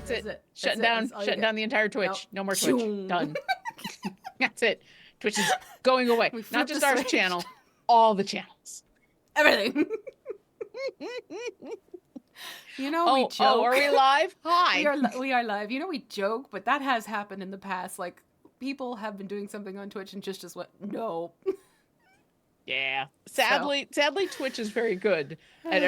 That's it. it. Shutting That's down, all you shutting get. down the entire Twitch. Nope. No more Twitch. Choom. Done. That's it. Twitch is going away. We Not flipped just the our switch. channel, all the channels. Everything. You know, we joke. Oh, are we live? Hi. We are live. You know, we joke, but that has happened in the past. Like, people have been doing something on Twitch and just went, no. Yeah. Sadly, Twitch is very good at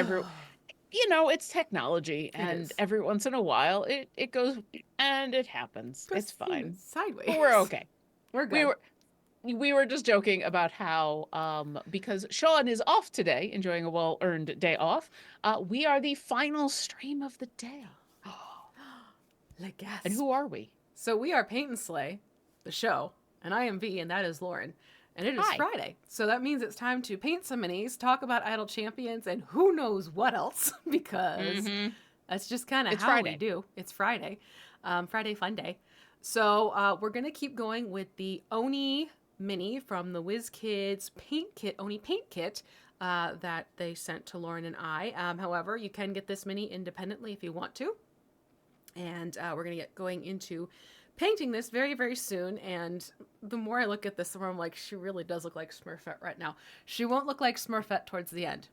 you know, it's technology, and every once in a while it goes and it happens. It's fine. Sideways. But we're okay. We're good. We were just joking about how because Sean is off today, enjoying a well-earned day off, we are the final stream of the day. Like, yes. And who are we? So we are Paint and Slay, the show, and I am V, and that is Lauren. And it is Friday. So that means it's time to paint some minis, talk about Idol Champions, and who knows what else, because that's just kind of how we do. It's Friday. Friday Fun Day. So we're going to keep going with the Oni mini from the Whiz Kids paint kit, Oni paint kit, that they sent to Lauren and I. However, you can get this mini independently if you want to. And we're going to get going into painting this very, very soon. And the more I look at this, the more I'm like, she really does look like Smurfette right now. She won't look like Smurfette towards the end.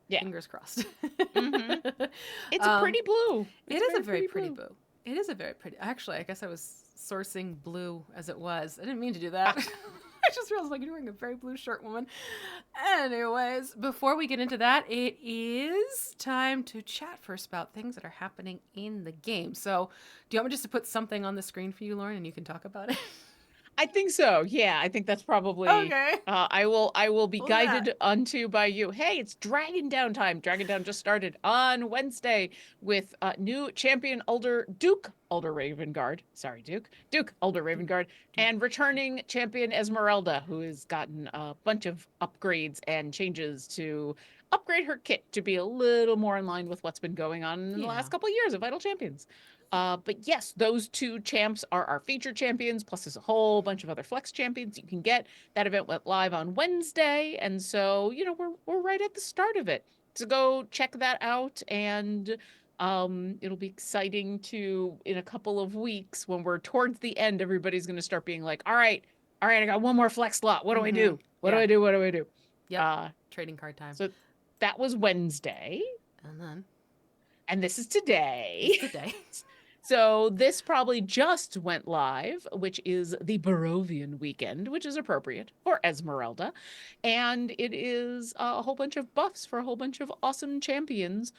Yeah. Fingers crossed. It's a pretty blue. It is a very pretty blue. It is a very pretty. Actually, I guess I was sourcing blue as it was. I didn't mean to do that. I just realized, like, you're wearing a very blue shirt, woman. Anyways, before we get into that, it is time to chat first about things that are happening in the game. So, do you want me just to put something on the screen for you, Lauren, and you can talk about it? I think so. Yeah, I think that's probably okay. I will be guided unto by you. Hey, it's Dragon Down time. Dragon Down just started on Wednesday with new champion Duke Alder Ravengard. Sorry, Duke Alder Ravengard, and returning champion Esmeralda, who has gotten a bunch of upgrades and changes to upgrade her kit to be a little more in line with what's been going on in the last couple of years of Idol Champions. But yes, those two champs are our featured champions, plus there's a whole bunch of other flex champions you can get. That event went live on Wednesday, and so, you know, we're right at the start of it. So go check that out, and it'll be exciting to, in a couple of weeks, when we're towards the end, everybody's going to start being like, all right, I got one more flex slot. What do I do? What do I do? Yeah. Trading card time. So that was Wednesday. And this is today. So this probably just went live, which is the Barovian weekend, which is appropriate for Esmeralda. And it is a whole bunch of buffs for a whole bunch of awesome champions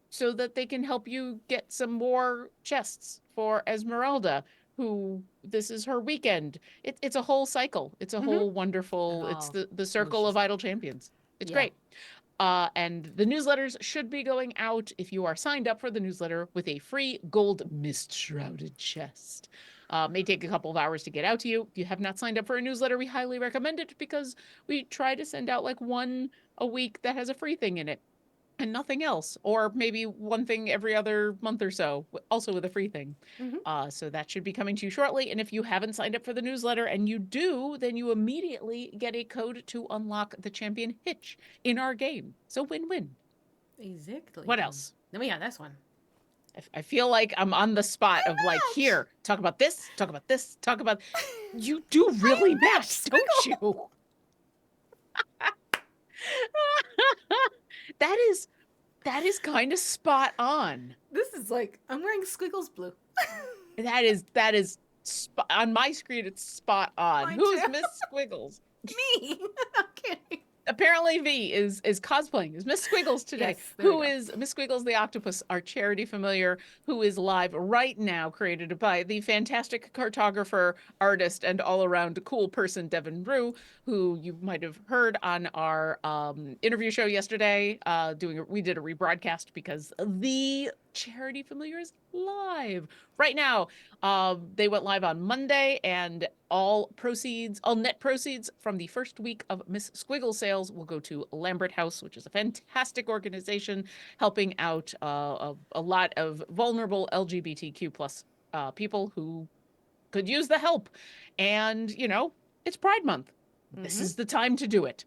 so that they can help you get some more chests for Esmeralda, who this is her weekend. It's a whole cycle. It's a whole wonderful, it's the circle of Idol Champions. It's great. And the newsletters should be going out if you are signed up for the newsletter with a free gold mist-shrouded chest. May take a couple of hours to get out to you. If you have not signed up for a newsletter, we highly recommend it because we try to send out like one a week that has a free thing in it and nothing else, or maybe one thing every other month or so, also with a free thing. So that should be coming to you shortly. And if you haven't signed up for the newsletter and you do, then you immediately get a code to unlock the champion hitch in our game. So win-win. Exactly. What else? Then we got this one. I feel like I'm on the spot of like, here, talk about this, talk about this, talk about... You do really match, don't you? That is kind of spot on. This is like, I'm wearing Squiggles blue. that is on my screen. It's spot on. Who's Miss Squiggles? Me. I'm kidding. Apparently V is cosplaying as Miss Squiggles today. Yes, who is Miss Squiggles the Octopus, our charity familiar, who is live right now, created by the fantastic cartographer, artist, and all-around cool person, Devin Rue, who you might have heard on our interview show yesterday. We did a rebroadcast because the charity familiar is live right now. They went live on Monday, and all net proceeds from the first week of Miss Squiggle sales will go to Lambert House, which is a fantastic organization helping out a lot of vulnerable LGBTQ plus people who could use the help. And, you know, it's Pride Month. this is the time to do it.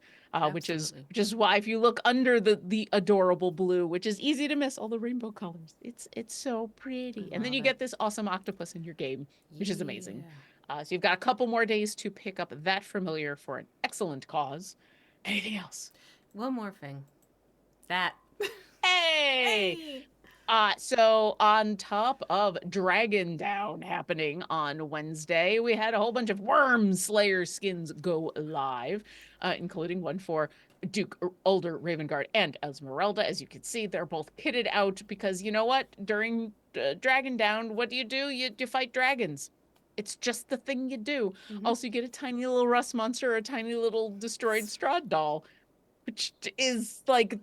Which is why if you look under the adorable blue, which is easy to miss all the rainbow colors, it's so pretty. And then you get this awesome octopus in your game, which is amazing. So you've got a couple more days to pick up that familiar for an excellent cause. Anything else? One more thing. That. Hey! So on top of Dragon Down happening on Wednesday, we had a whole bunch of Worm Slayer skins go live, including one for Duke Older Ravengard and Esmeralda. As you can see, they're both kitted out because you know what? During Dragon Down, what do? You fight dragons. It's just the thing you do. Also, you get a tiny little rust monster or a tiny little destroyed Strahd doll, which is like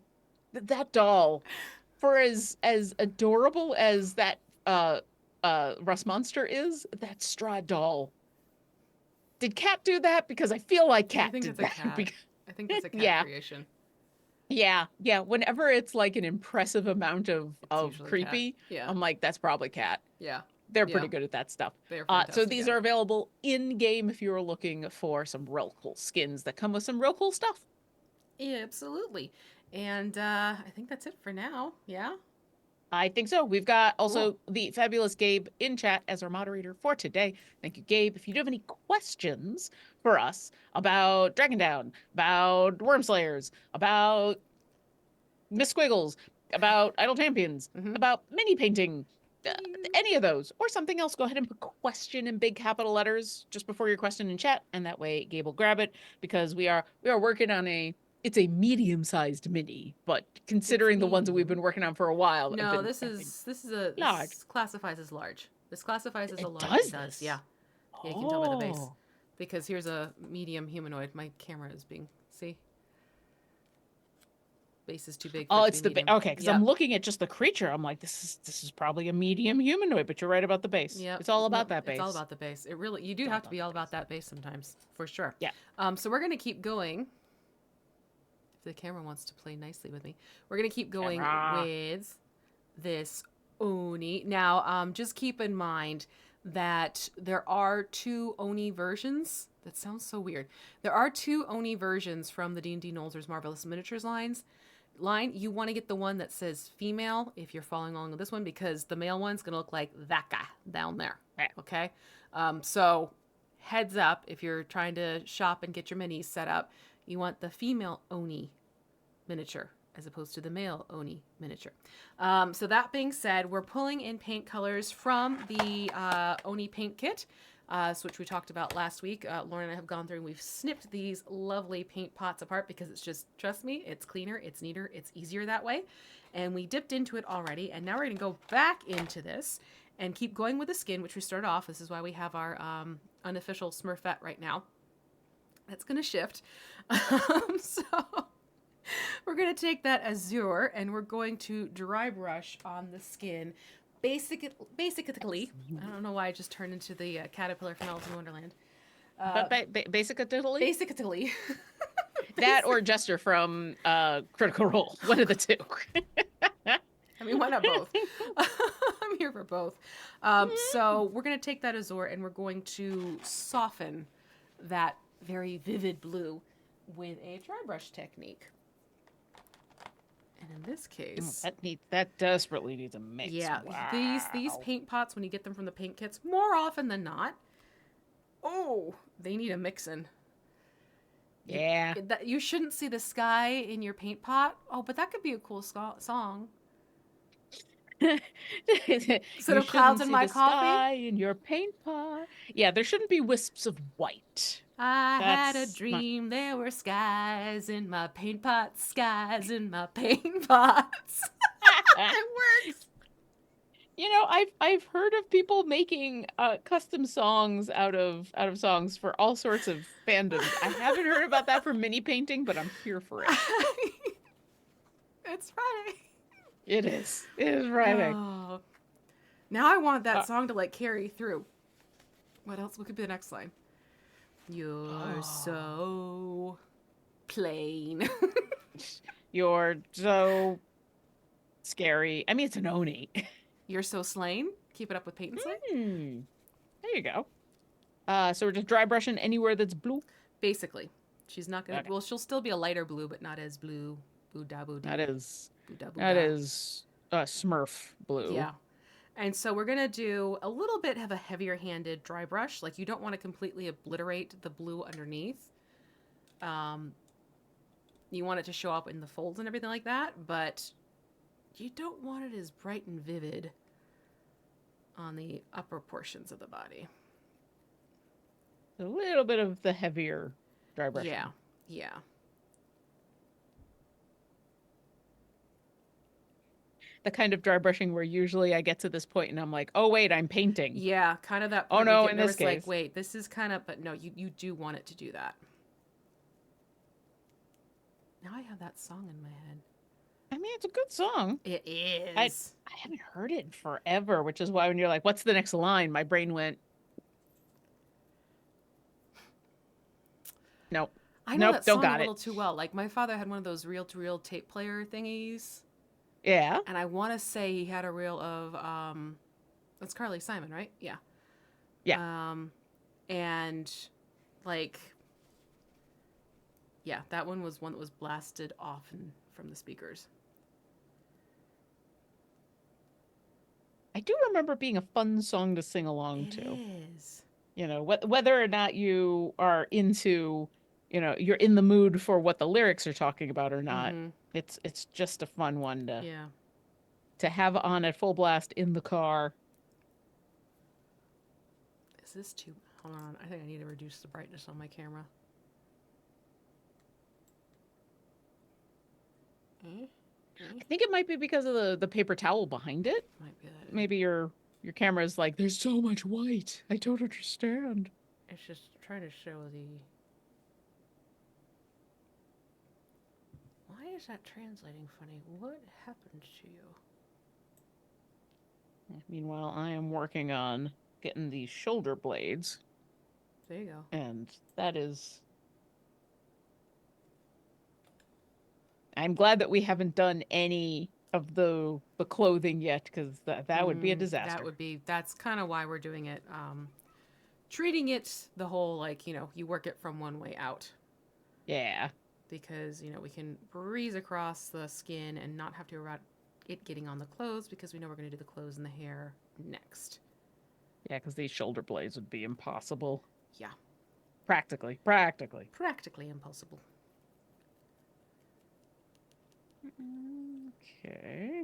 that doll. For as adorable as that rust monster is, that Strahd doll. Did Cat do that? Because I feel like Cat did that. I think it's a Cat creation. Yeah. Whenever it's like an impressive amount of creepy, I'm like, that's probably Cat. Yeah. They're pretty good at that stuff. So these are available in-game if you're looking for some real cool skins that come with some real cool stuff. Yeah, absolutely. And I think that's it for now. Yeah? I think so. We've got also the fabulous Gabe in chat as our moderator for today. Thank you, Gabe. If you do have any questions for us about Dragon Down, about Worm Slayers, about Miss Squiggles, about Idle Champions, about mini painting, any of those, or something else, go ahead and put question in big capital letters just before your question in chat, and that way Gabe will grab it, because we are working on it's a medium-sized mini, but considering the ones that we've been working on for a while. No, this classifies as large. This classifies as a large. It does? Yeah. Yeah, you can tell by the base. Because here's a medium humanoid. My camera is see? Base is too big. It's the base. Okay, because I'm looking at just the creature. I'm like, this is probably a medium humanoid, but you're right about the base. Yeah, it's all about that base. It's all about the base. You do have to be all about that base sometimes, for sure. Yeah. So we're gonna keep going. The camera wants to play nicely with me. We're going to keep going with this Oni. Now, just keep in mind that there are 2 Oni versions. That sounds so weird. There are 2 Oni versions from the D&D Nolzur's Marvelous Miniatures line. You want to get the one that says female if you're following along with this one, because the male one's going to look like that guy down there. Okay? So heads up, if you're trying to shop and get your minis set up, you want the female Oni miniature as opposed to the male Oni miniature. So that being said, we're pulling in paint colors from the Oni paint kit, which we talked about last week. Lauren and I have gone through and we've snipped these lovely paint pots apart because it's just, trust me, it's cleaner, it's neater, it's easier that way. And we dipped into it already, and now we're going to go back into this and keep going with the skin, which we started off. This is why we have our unofficial Smurfette right now. That's going to shift. So we're going to take that azure and we're going to dry brush on the skin. Basically, I don't know why I just turned into the caterpillar from Alice in Wonderland. Basically. That or Jester from Critical Role. One of the two. I mean, why not both? I'm here for both. So we're going to take that azure and we're going to soften that very vivid blue with a dry brush technique. And in this case, that desperately needs a mix. Yeah, wow. these paint pots, when you get them from the paint kits, more often than not, they need a mixin'. Yeah. You shouldn't see the sky in your paint pot. Oh, but that could be a cool song. Instead of clouds in my coffee. Sky in your paint pot. Yeah, there shouldn't be wisps of white. I had a dream there were skies in my paint pots, skies in my paint pots. It works. You know, I've heard of people making custom songs out of songs for all sorts of fandoms. I haven't heard about that for mini painting, but I'm here for it. It's Friday. It is. It is Friday. Oh. Now I want that song to carry through. What else? What could be the next line? You're so plain. You're so scary. I mean, it's an Oni. You're so slain. Keep it up with paint and slain. There you go. So we're just dry brushing anywhere that's blue. Basically. She's not gonna. Okay. Well, she'll still be a lighter blue, but not as blue. Boo da boo da. That is Smurf blue. Yeah. And so we're going to do a little bit of a heavier handed dry brush. Like, you don't want to completely obliterate the blue underneath. You want it to show up in the folds and everything like that, but you don't want it as bright and vivid on the upper portions of the body. A little bit of the heavier dry brushing. Yeah, yeah. The kind of dry brushing where usually I get to this point and I'm like, oh, wait, I'm painting. Yeah, kind of that point. Oh, no, in this case. Like, wait, this is kind of, but no, you do want it to do that. Now I have that song in my head. I mean, it's a good song. It is. I haven't heard it in forever, which is why when you're like, what's the next line? My brain went, nope. I know that song a little too well. Like, my father had one of those reel-to-reel tape player thingies. Yeah. And I want to say he had a reel of, that's Carly Simon, right? Yeah. Yeah. And, like, yeah, that one was one that was blasted often from the speakers. I do remember it being a fun song to sing along to. It is. You know, whether or not you are into, you know, you're in the mood for what the lyrics are talking about or not. Mm-hmm. It's just a fun one to have on at full blast in the car. Is this too... Hold on. I think I need to reduce the brightness on my camera. I think it might be because of the paper towel behind it. Might be that. Maybe your camera's like, there's so much white. I don't understand. It's just trying to show the... Why is that translating funny? What happened to you? Meanwhile, I am working on getting these shoulder blades. There you go. And that is... I'm glad that we haven't done any of the clothing yet, because that would be a disaster. That's kind of why we're doing it. Treating it the whole, like, you know, you work it from one way out. Yeah. Because, you know, we can breeze across the skin and not have to worry about it getting on the clothes, because we know we're going to do the clothes and the hair next. Yeah, because these shoulder blades would be impossible. Yeah. Practically impossible. Okay.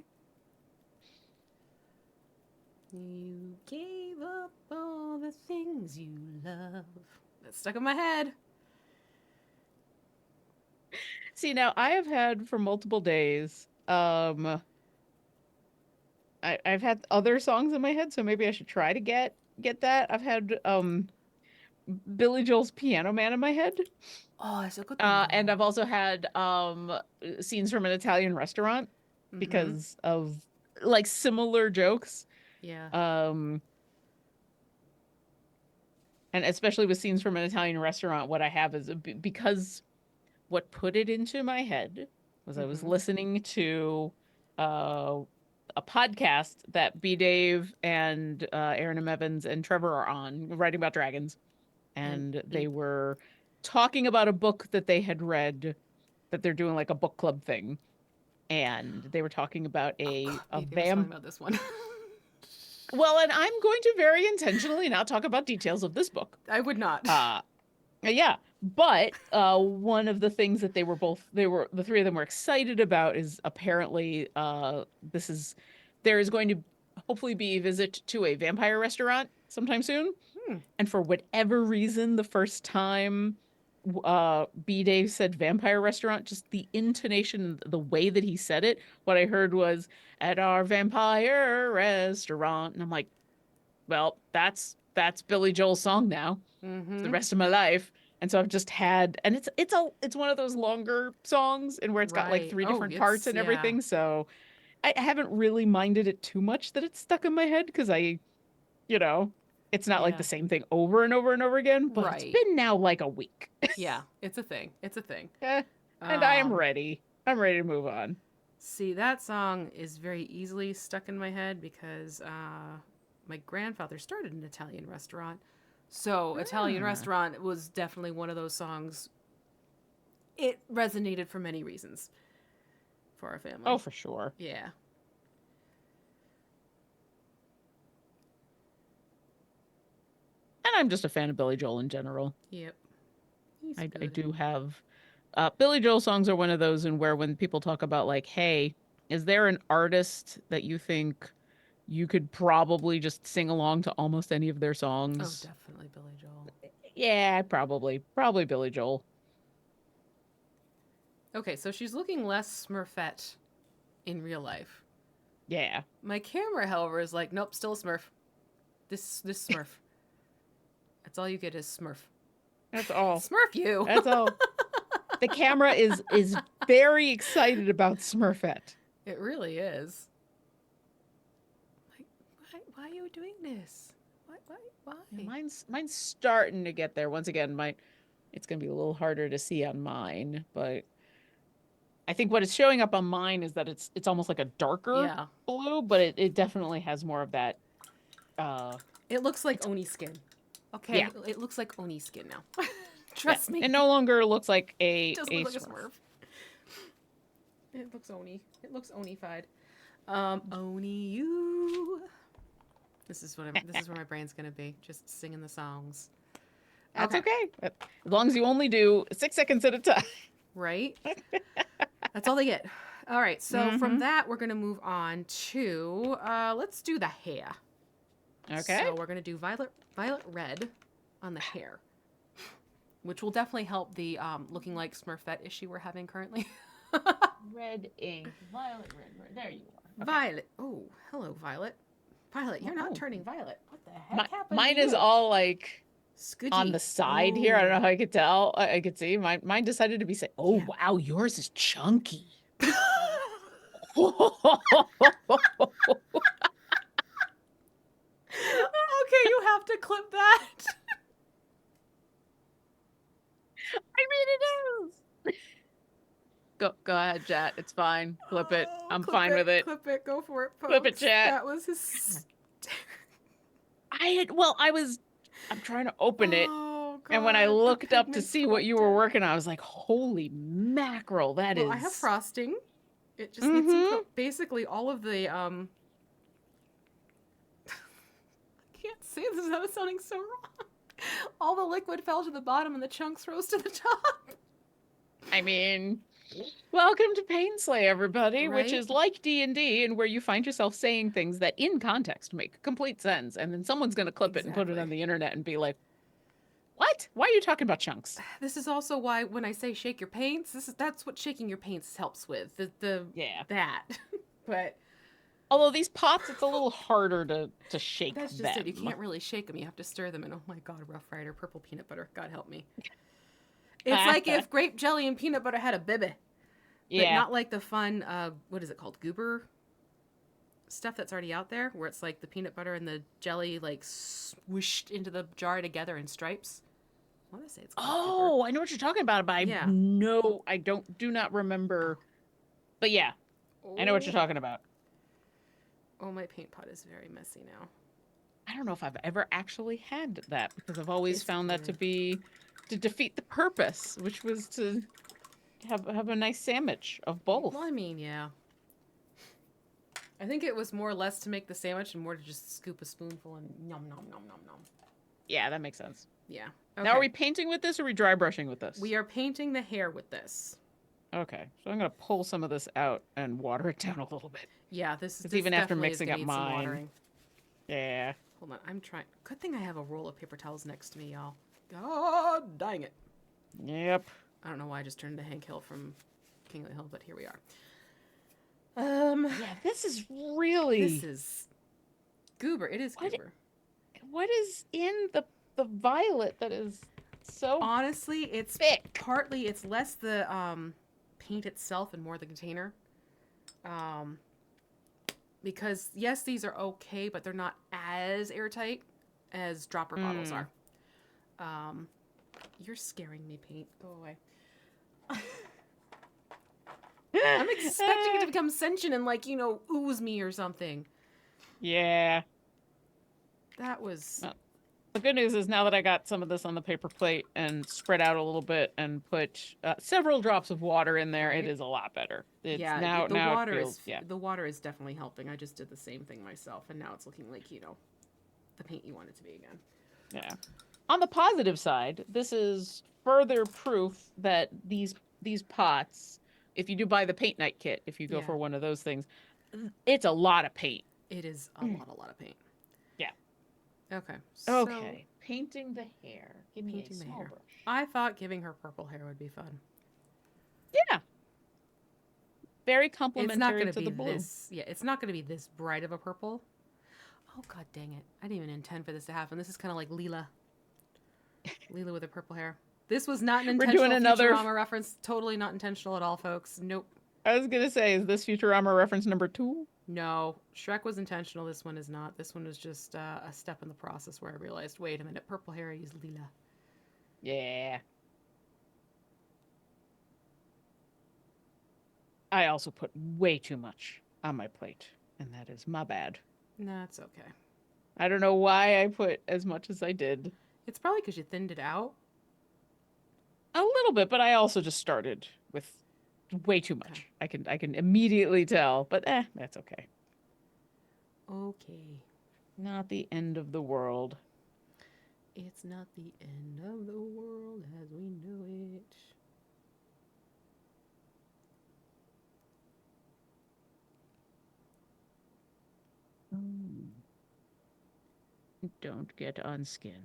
You gave up all the things you love. That's stuck in my head. See, now I have had for multiple days, I've had other songs in my head, so maybe I should try to get that. I've had Billy Joel's Piano Man in my head. Oh, that's a good one. And I've also had scenes from an Italian restaurant because of, like, similar jokes. Yeah. And especially with scenes from an Italian restaurant, what I have is because what put it into my head was I was listening to a podcast that B. Dave and Aaron M. Evans and Trevor are on, writing about dragons. And they were talking about a book that they had read, that they're doing like a book club thing. And they were talking about a about this one. Well, and I'm going to very intentionally not talk about details of this book. I would not. Yeah. But one of the things that the three of them were excited about is apparently there is going to hopefully be a visit to a vampire restaurant sometime soon. And for whatever reason, the first time B. Dave said vampire restaurant, just the intonation, the way that he said it, what I heard was, at our vampire restaurant. And I'm like, well, that's Billy Joel's song now for the rest of my life. And so I've just had, and it's one of those longer songs, and where it's got like 3 different parts and everything. So I haven't really minded it too much that it's stuck in my head, because it's not like the same thing over and over and over again, but it's been now like a week. Yeah, it's a thing. And I am ready. I'm ready to move on. See, that song is very easily stuck in my head because my grandfather started an Italian restaurant. So Italian restaurant was definitely one of those songs it resonated for many reasons for our family. Oh, for sure. Yeah. And I'm just a fan of Billy Joel in general. Yep. I do have Billy Joel songs are one of those and where when people talk about like, hey, is there an artist that you think you could probably just sing along to almost any of their songs? Oh, definitely Billy Joel. Yeah, probably Billy Joel. Okay, so she's looking less Smurfette in real life. Yeah. My camera, however, is like, nope, still a Smurf. This Smurf. That's all you get is Smurf. That's all. Smurf you. That's all. The camera is very excited about Smurfette. It really is. Like, why are you doing this? Why? Yeah, mine's starting to get there. Once again, it's gonna be a little harder to see on mine, but I think what is showing up on mine is that it's almost like a darker blue, but it definitely has more of that. It looks like Oni skin. Okay, yeah. It looks like Oni skin now. Trust me. It no longer looks like it doesn't look like a Smurf. It looks Oni. It looks Oni-fied. Oni you. This is where my brain's gonna be. Just singing the songs. That's okay. As long as you only do 6 seconds at a time. Right? That's all they get. All right, so from that, we're going to move on to, let's do the hair. Okay. So we're going to do violet red on the hair, which will definitely help the looking like Smurfette issue we're having currently. Red ink, violet red. There you are. Okay. Violet. Oh, hello, Violet. Violet, you're not turning violet. What the heck happened? Mine is all like Scudgy. On the side here. I don't know how I could tell. I could see. Mine decided to be say, oh, yeah. Wow, yours is chunky. Okay, you have to clip that. I mean, it is. Go ahead, chat. It's fine. Clip it. I'm fine with it. Clip it. Go for it, folks. Clip it, chat. That was his... I'm trying to open it. God, and when I looked up to see what you were working on, I was like, holy mackerel, that is... I have frosting. It just needs some... Basically, all of the... I can't say this without sounding so wrong. All the liquid fell to the bottom and the chunks rose to the top. I mean... Welcome to Painslay, everybody, right? Which is like D&D and where you find yourself saying things that in context make complete sense, and then someone's going to clip it and put it on the internet and be like, what? Why are you talking about chunks? This is also why when I say shake your paints, that's what shaking your paints helps with. That. But although these pots, it's a little harder to shake them. That's just it. You can't really shake them. You have to stir them. And oh my God, Rough Rider, purple peanut butter. God help me. It's like if grape jelly and peanut butter had a baby. Yeah. But not like the fun, what is it called? Goober stuff that's already out there, where it's like the peanut butter and the jelly like swooshed into the jar together in stripes. I want to say it's called Goober. I know what you're talking about, but I do not remember. But yeah, I know what you're talking about. Oh, my paint pot is very messy now. I don't know if I've ever actually had that because I've always found that to defeat the purpose, which was to have a nice sandwich of both. Well, I mean, yeah. I think it was more or less to make the sandwich and more to just scoop a spoonful and nom nom nom nom nom. Yeah, that makes sense. Yeah. Okay. Now, are we painting with this or are we dry brushing with this? We are painting the hair with this. Okay, so I'm gonna pull some of this out and water it down a little bit. Yeah, this even after mixing up mine. Yeah. Hold on, I'm trying. Good thing I have a roll of paper towels next to me, y'all. God dang it. Yep. I don't know why I just turned to Hank Hill from King of the Hill, but here we are. Yeah, this is really... This is goober. It is goober. What is in the violet that is so honestly, it's thick? Partly, it's less the paint itself and more the container. Because, yes, these are okay, but they're not as airtight as dropper bottles are. You're scaring me, paint. Go away. I'm expecting it to become sentient and, like, ooze me or something. Yeah. That was... The good news is now that I got some of this on the paper plate and spread out a little bit and put several drops of water in there, Right? it is a lot better. It's Yeah, now it feels, yeah. the water is definitely helping. I just did the same thing myself, and now it's looking like the paint you want it to be again. Yeah. On the positive side, this is further proof that these pots, if you do buy the paint night kit, if you go for one of those things, it's a lot of paint. It is a lot of paint. Yeah. Okay. Okay. Painting the hair. Give me painting a the small hair. brush. I thought giving her purple hair would be fun. Yeah. Very complimentary to the blue. It's not going to be this bright of a purple. Oh, god dang it. I didn't even intend for this to happen. This is kind of like Leela. Leela with her purple hair. This was not an intentional Futurama reference. Totally not intentional at all, folks. Nope. I was going to say, is this Futurama reference number 2? No. Shrek was intentional. This one is not. This one was just a step in the process where I realized, wait a minute, purple hair, I use Leela. Yeah. I also put way too much on my plate, and that is my bad. That's okay. I don't know why I put as much as I did. It's probably because you thinned it out. A little bit, but I also just started with way too much. Okay. I can immediately tell, but that's okay. Okay. Not the end of the world. It's not the end of the world as we know it. Don't get on skin.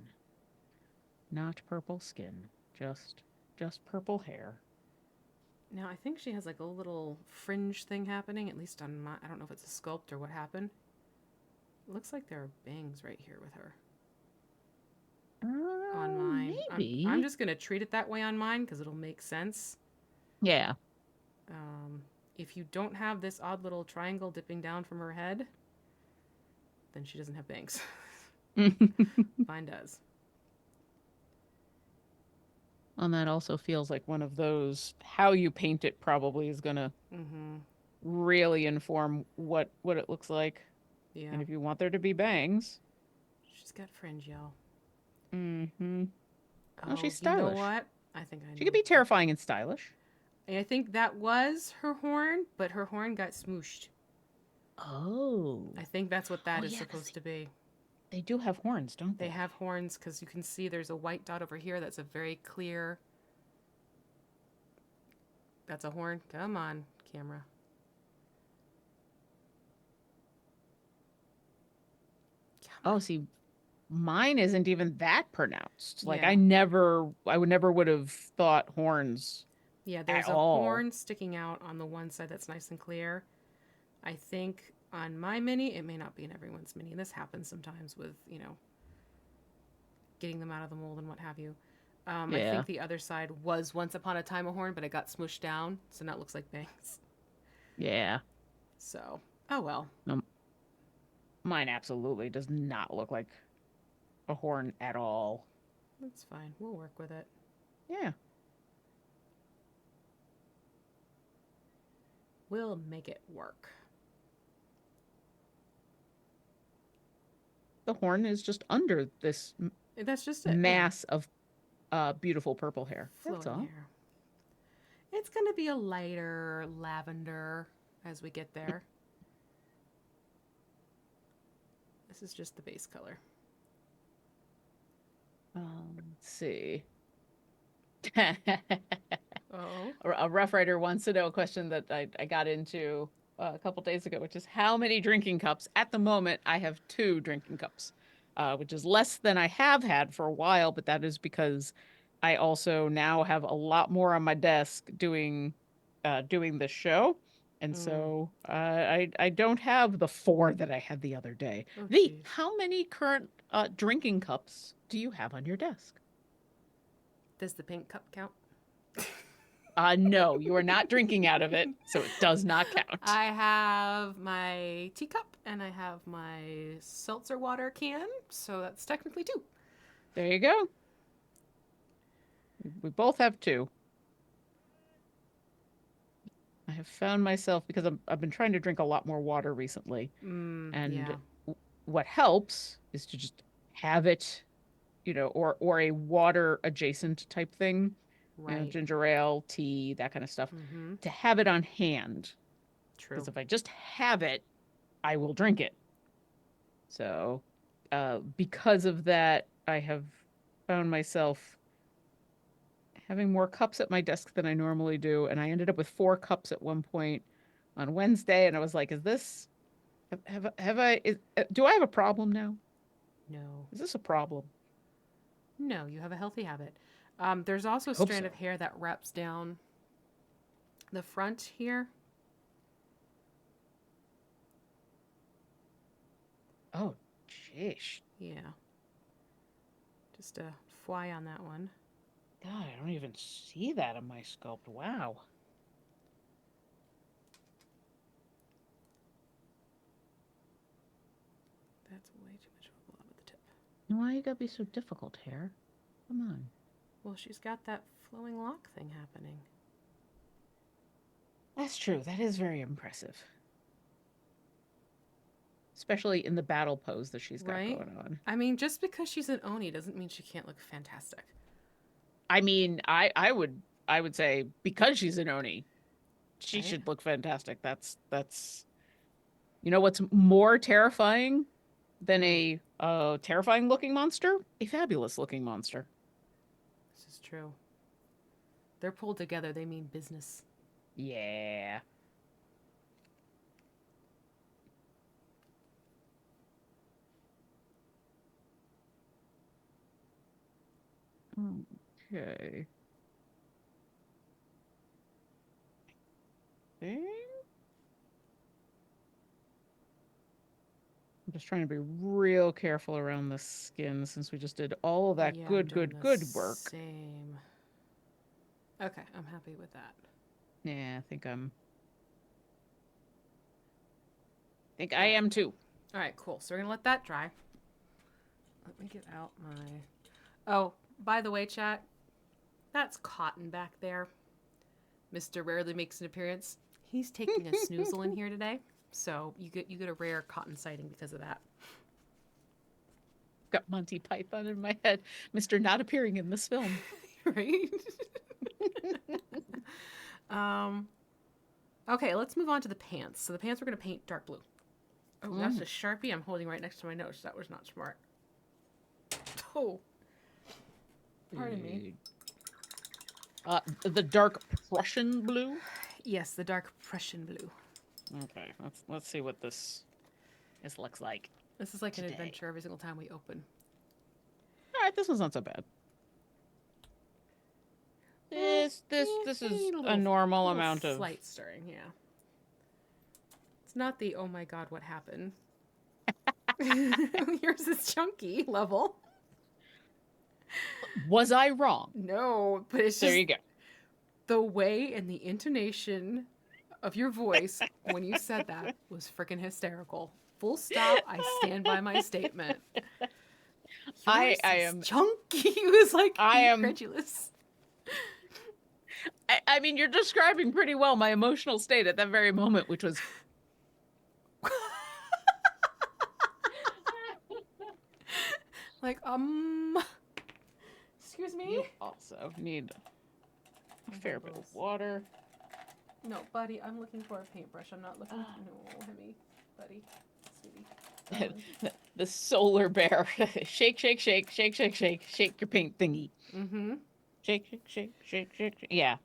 Not purple skin. Just purple hair. Now, I think she has like a little fringe thing happening, at least on my... I don't know if it's a sculpt or what happened. It looks like there are bangs right here with her. On mine. Maybe. I'm just going to treat it that way on mine because it'll make sense. Yeah. If you don't have this odd little triangle dipping down from her head, then she doesn't have bangs. Mine does. And that also feels like one of those, how you paint it probably is going to really inform what it looks like. Yeah. And if you want there to be bangs. She's got fringe, y'all. Mm-hmm. Oh, she's stylish. You know what? I think I know. She could be terrifying and stylish. I think that was her horn, but her horn got smooshed. Oh. I think that's what that is supposed to be. They do have horns, don't they? They have horns because you can see there's a white dot over here that's a very clear... That's a horn. Come on, camera. Oh, see, mine isn't even that pronounced. Like I would have thought horns. Yeah, there's a horn sticking out on the one side that's nice and clear. I think on my mini, it may not be in everyone's mini. And this happens sometimes with, getting them out of the mold and what have you. I think the other side was once upon a time a horn, but it got smooshed down. So now it looks like bangs. Yeah. So, oh well. No, mine absolutely does not look like a horn at all. That's fine. We'll work with it. Yeah. We'll make it work. The horn is just under this That's just it. mass of beautiful purple hair. That's all. Hair. It's going to be a lighter lavender as we get there. This is just the base color. Let's see. Oh. A Rough Rider wants to know a question that I got into a couple days ago, which is how many drinking cups? At the moment, I have 2 drinking cups, which is less than I have had for a while, but that is because I also now have a lot more on my desk doing this show. And so I don't have the 4 that I had the other day. Oh, how many current drinking cups do you have on your desk? Does the pink cup count? No, you are not drinking out of it, so it does not count. I have my teacup and I have my seltzer water can, so that's technically 2. There you go. We both have 2. I have found myself, because I've been trying to drink a lot more water recently, and what helps is to just have it or a water adjacent type thing, Right. ginger ale, tea, that kind of stuff, Mm-hmm. to have it on hand. True. Because if I just have it, I will drink it. So, because of that, I have found myself having more cups at my desk than I normally do. And I ended up with 4 cups at one point on Wednesday. And I was like, is this, do I have a problem now? No. Is this a problem? No, you have a healthy habit. There's also I a hope strand so. of hair that wraps down the front here. Oh, jeez. Yeah. Just a fly on that one. God, I don't even see that in my sculpt. Wow. That's way too much of a blob at the tip. Why you gotta be so difficult, hair? Come on. Well, she's got that flowing lock thing happening. That's true. That is very impressive. Especially in the battle pose that she's got Right? going on. I mean, just because she's an Oni doesn't mean she can't look fantastic. I mean, I would say because she's an Oni, she Right? should look fantastic. That's what's more terrifying than a terrifying looking monster? A fabulous looking monster. This is true. They're pulled together, they mean business. Yeah. Okay. I'm just trying to be real careful around the skin since we just did all of that Yeah, good work. Same. Okay, I'm happy with that. Yeah, I think I am too. All right, cool. So we're gonna let that dry. Let me get out my. Oh, by the way, chat, that's Cotton back there. Mr. Rarely makes an appearance. He's taking a snoozle in here today, so you get a rare Cotton sighting because of that. Got Monty Python in my head. Mr. Not appearing in this film. Right? Okay, let's move on to the pants. So the pants we're going to paint dark blue. Oh, that's a Sharpie I'm holding right next to my nose. That was not smart. Oh. Pardon me. The dark Prussian blue? Yes, the dark Prussian blue. Okay, let's see what this looks like. This is like today. An adventure every single time we open. All right, this one's not so bad. This is a normal amount of slight stirring, yeah. It's not the oh my god, what happened? Yours is chunky level. Was I wrong? No, but it's just there you go. The way and the intonation of your voice when you said that was freaking hysterical. Full stop. I stand by my statement. I am chunky. It was like I am incredulous. I mean, you're describing pretty well my emotional state at that very moment, which was like, excuse me? You also need a fair bit of water. No, buddy, I'm looking for a paintbrush. I'm not looking. No, heavy, buddy, sweetie. The solar bear. Shake, shake, shake, shake, shake, shake, shake your paint thingy. Mm-hmm. Shake, shake, shake, shake, shake. Yeah.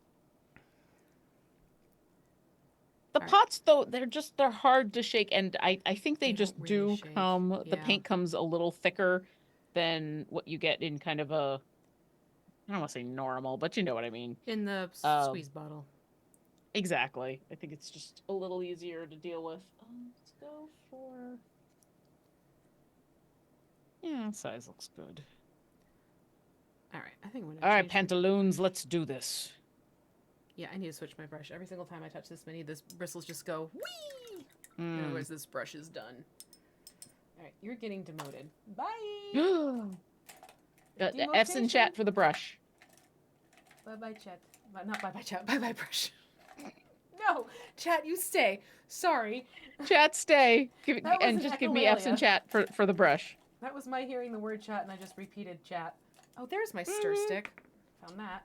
The pots, though, they're hard to shake, and I think they just really do come. Yeah. The paint comes a little thicker than what you get in kind of a. I don't want to say normal, but you know what I mean. In the squeeze bottle. Exactly. I think it's just a little easier to deal with. Let's go for. Yeah, size looks good. All right, I think. All right, pantaloons, let's do this. Yeah, I need to switch my brush. Every single time I touch this mini, this bristles just go whee! In other words, this brush is done. All right, you're getting demoted. Bye! The F's in chat for the brush. Bye-bye, chat. Not bye-bye, chat. Bye-bye, brush. No! Chat, you stay. Sorry. Chat, stay. Give me F's in chat for the brush. That was my hearing the word chat, and I just repeated chat. Oh, there's my stir stick. Found that.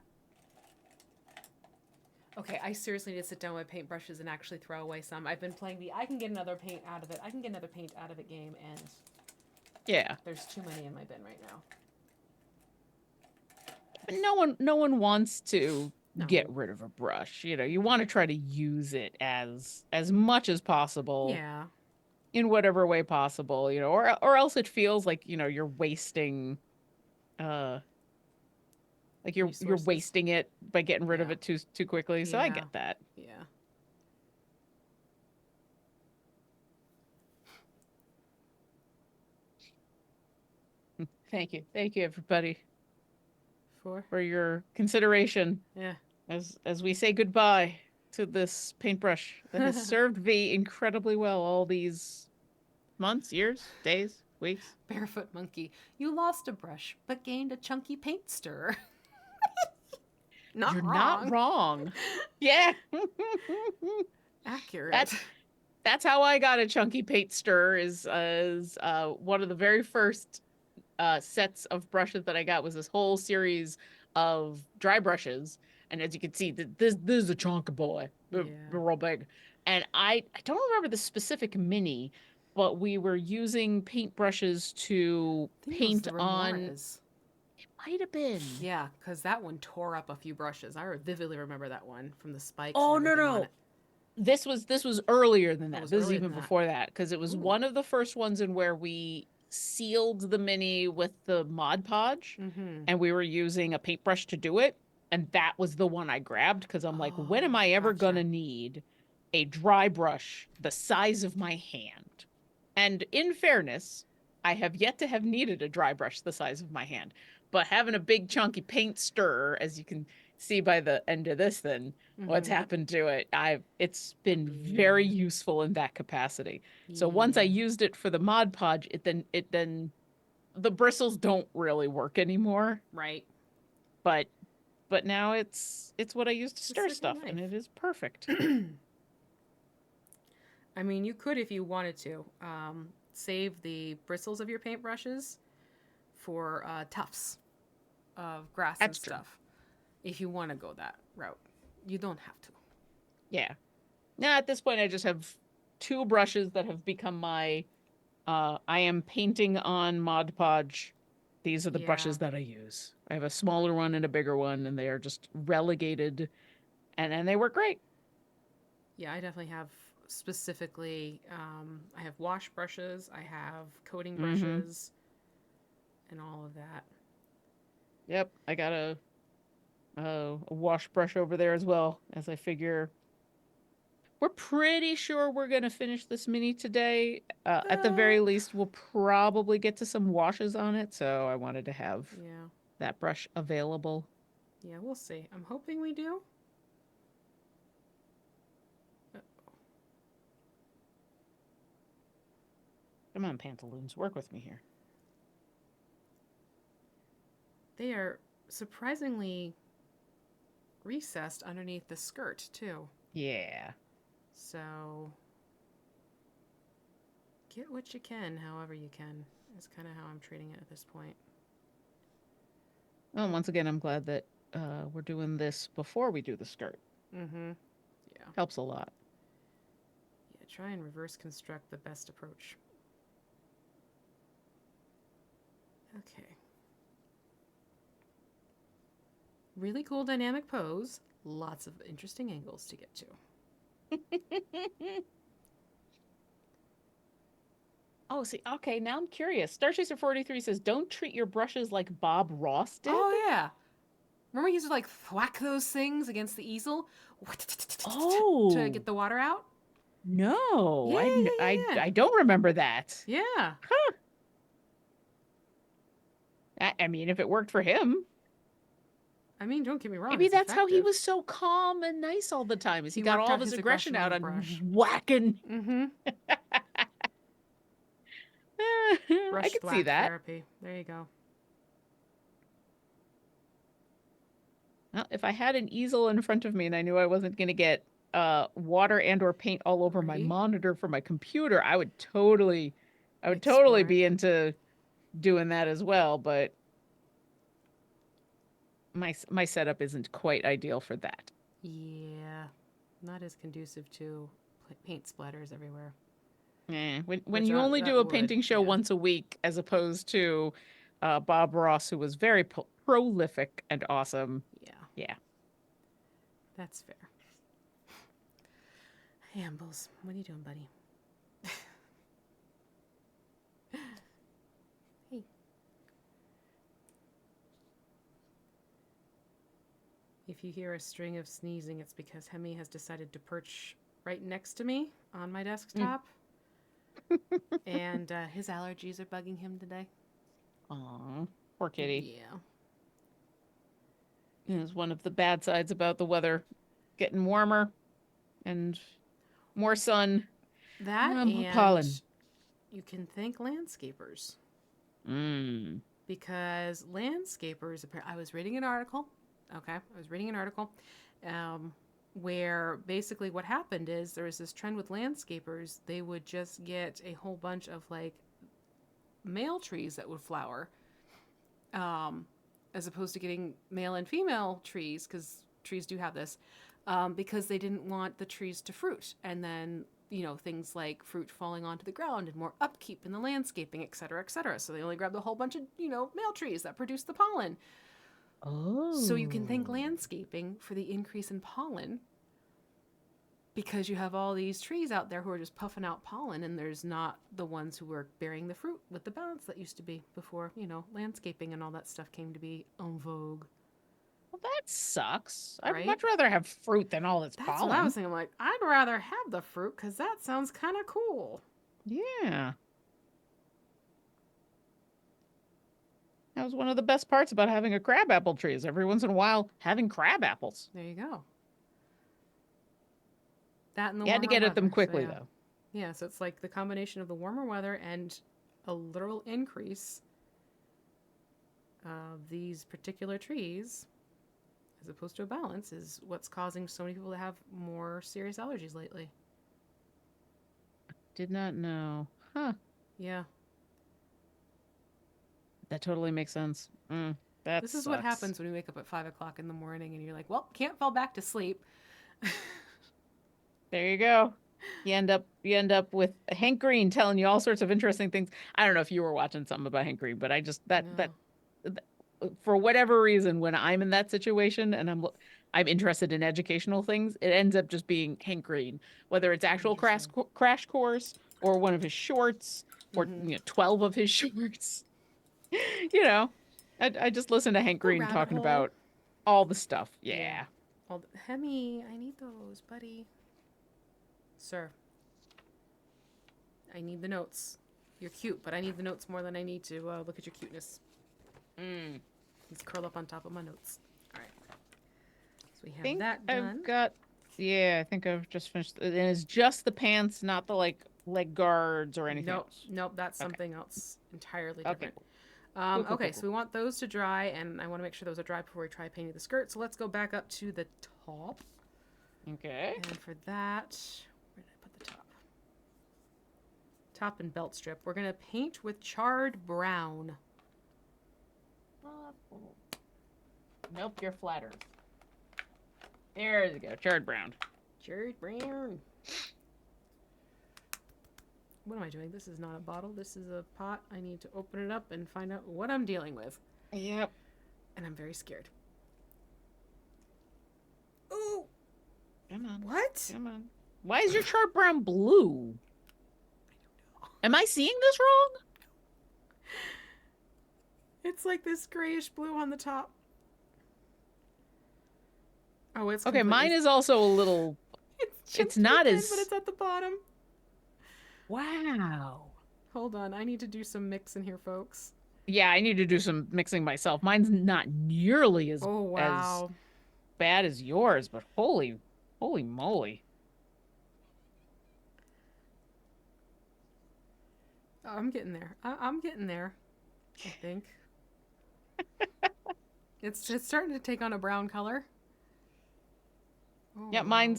Okay, I seriously need to sit down with paintbrushes and actually throw away some. I've been playing the I can get another paint out of it game, and yeah, there's too many in my bin right now. But no one wants to get rid of a brush. You know, you want to try to use it as much as possible. Yeah. In whatever way possible, you know, or else it feels like, you know, you're wasting like you're wasting it by getting rid of it too quickly. So I get that. Yeah. Thank you everybody for your consideration. Yeah. As we say goodbye to this paintbrush that has served V incredibly well all these months, years, days, weeks. Barefoot monkey, you lost a brush but gained a chunky paint stirrer. You're not wrong. Yeah. Accurate. That's how I got a chunky paint stirrer. Is one of the very first sets of brushes that I got was this whole series of dry brushes, and as you can see, this is a chunky boy. They're real big, and I don't remember the specific mini, but we were using paint brushes to paint on. It might have been. Yeah, because that one tore up a few brushes. I vividly remember that one from the spikes. Oh no. This was earlier than that. This is even before that, because it was one of the first ones in where we sealed the mini with the Mod Podge, and we were using a paintbrush to do it, and that was the one I grabbed because I'm like, when am I ever gonna need a dry brush the size of my hand? And in fairness, I have yet to have needed a dry brush the size of my hand, but having a big chunky paint stirrer, as you can see by the end of this, then what's happened to it, it's been very useful in that capacity. So once I used it for the Mod Podge, it then the bristles don't really work anymore, right? But now it's what I use to stir stuff, and it is perfect. I mean, you could, if you wanted to, save the bristles of your paintbrushes for tufts of grass and stuff. If you want to go that route, you don't have to. Yeah. Now at this point, I just have 2 brushes that have become my. I am painting on Mod Podge. These are the brushes that I use. I have a smaller one and a bigger one, and they are just relegated, and they work great. Yeah, I definitely have specifically. I have wash brushes. I have coating brushes, and all of that. Yep, I got a wash brush over there as well, as I figure we're pretty sure we're going to finish this mini today. At the very least, we'll probably get to some washes on it, so I wanted to have that brush available. Yeah, we'll see. I'm hoping we do. Come on, pantaloons, work with me here. They are surprisingly recessed underneath the skirt too. Yeah. So get what you can, however you can. Is kind of how I'm treating it at this point. Well, once again, I'm glad that we're doing this before we do the skirt. Yeah. Helps a lot. Yeah, try and reverse construct the best approach. Okay. Really cool dynamic pose. Lots of interesting angles to get to. Oh, see, okay, now I'm curious. Starchaser43 says, don't treat your brushes like Bob Ross did. Oh, yeah. Remember he used to, like, thwack those things against the easel? To get the water out? No. I don't remember that. Yeah. Huh. I mean, if it worked for him. I mean, don't get me wrong. Maybe that's how he was so calm and nice all the time. Is he got all of his aggression out on whacking. I could see that. Therapy. There you go. Well, if I had an easel in front of me and I knew I wasn't going to get water and or paint all over my monitor for my computer, I would totally be into doing that as well, but my setup isn't quite ideal for that. Yeah, not as conducive to paint splatters everywhere. When you only do a painting show once a week, as opposed to Bob Ross, who was very prolific and awesome. Yeah. That's fair. Hey, Ambles, what are you doing, buddy? Hey. If you hear a string of sneezing, it's because Hemi has decided to perch right next to me on my desktop. And his allergies are bugging him today. Aw, poor kitty. Yeah. It is one of the bad sides about the weather getting warmer and more sun. That and pollen. You can thank landscapers. Mm. Because landscapers, I was reading an article. Okay, I was reading an article where basically what happened is there was this trend with landscapers. They would just get a whole bunch of like male trees that would flower, as opposed to getting male and female trees, because trees do have this, because they didn't want the trees to fruit. And then, you know, things like fruit falling onto the ground and more upkeep in the landscaping, et cetera, et cetera. So they only grabbed a whole bunch of, you know, male trees that produce the pollen. Oh. So you can thank landscaping for the increase in pollen, because you have all these trees out there who are just puffing out pollen, and there's not the ones who are bearing the fruit with the balance that used to be before, you know, landscaping and all that stuff came to be en vogue. Well, that sucks. Right? I'd much rather have fruit than all this pollen. That's what I was thinking. I'm like, I'd rather have the fruit because that sounds kind of cool. Yeah. That was one of the best parts about having a crabapple tree, is every once in a while having crab apples. There you go. That and the you had to get weather, at them quickly, so, yeah. though. Yeah, so it's like the combination of the warmer weather and a literal increase of these particular trees, as opposed to a balance, is what's causing so many people to have more serious allergies lately. Did not know. Huh. Yeah. That totally makes sense. This is what happens when you wake up at 5 o'clock in the morning and you're like, well, can't fall back to sleep. There you go. You end up with Hank Green telling you all sorts of interesting things. I don't know if you were watching something about Hank Green, but I just that for whatever reason, when I'm in that situation and I'm interested in educational things, it ends up just being Hank Green, whether it's actual crash course or one of his shorts or 12 of his shorts. You know, I just listen to Hank Green talking about all the stuff. Yeah. Hemi, I need those, buddy. Sir, I need the notes. You're cute, but I need the notes more than I need to look at your cuteness. Let's curl up on top of my notes. All right. So we have that done. I think I've just finished. And it's just the pants, not the like leg guards or anything else. Nope, that's something else entirely different. Okay, so we want those to dry, and I want to make sure those are dry before we try painting the skirt. So let's go back up to the top. Okay. And for that, where did I put the top? Top and belt strip. We're going to paint with charred brown. Nope, you're flattered. There you go, charred brown. Charred brown. What am I doing? This is not a bottle. This is a pot. I need to open it up and find out what I'm dealing with. Yep. And I'm very scared. Ooh! Come on. What? Come on. Why is your charred brown blue? I don't know. Am I seeing this wrong? It's like this grayish blue on the top. Oh, it's okay. Mine is also a little. It's not as. But it's at the bottom. Wow. Hold on, I need to do some mixing here, folks. Yeah, I need to do some mixing myself. Mine's not nearly as as bad as yours, but holy moly. Oh, I'm getting there. I'm getting there, I think. It's starting to take on a brown color. Oh, yeah, wow.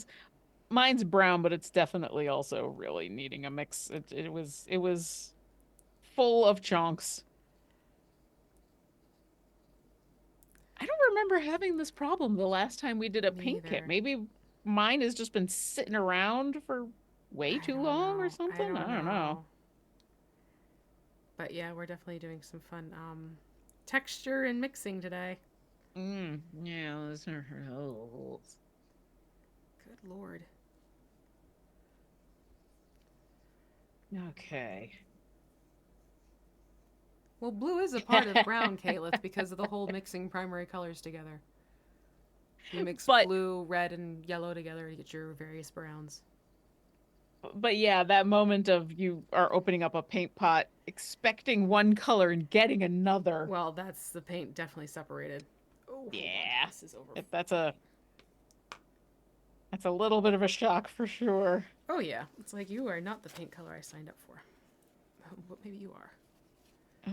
Mine's brown, but it's definitely also really needing a mix. It was full of chunks. remember having this problem the last time we did a paint kit. Maybe mine has just been sitting around for way too long or something. I don't know. But yeah, we're definitely doing some fun texture and mixing today. Yeah, those are holes. Good Lord. Okay. Well, blue is a part of brown, Caelith, because of the whole mixing primary colors together. You mix blue, red, and yellow together to get your various browns. But yeah, that moment of you are opening up a paint pot, expecting one color and getting another. Well, that's the paint definitely separated. Oh, yeah. This is over. That's a little bit of a shock for sure. Oh yeah, it's like you are not the paint color I signed up for. But maybe you are.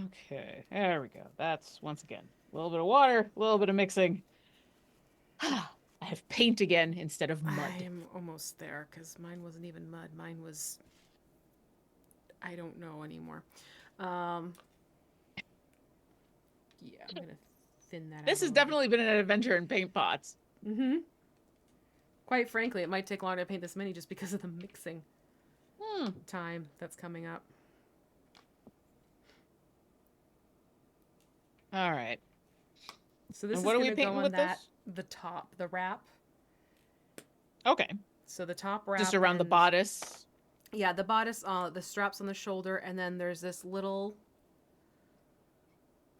Okay, there we go. That's, once again, a little bit of water, a little bit of mixing. I have paint again instead of mud. I'm almost there because mine wasn't even mud. Mine was, I don't know anymore. Yeah, I'm going to thin that out. This has definitely been an adventure in paint pots. Mm-hmm. Quite frankly, it might take longer to paint this mini just because of the mixing time that's coming up. All right. So this is going to go on the top, the wrap. Okay. So the top wrap. Just around the bodice. Yeah, the bodice, the straps on the shoulder, and then there's this little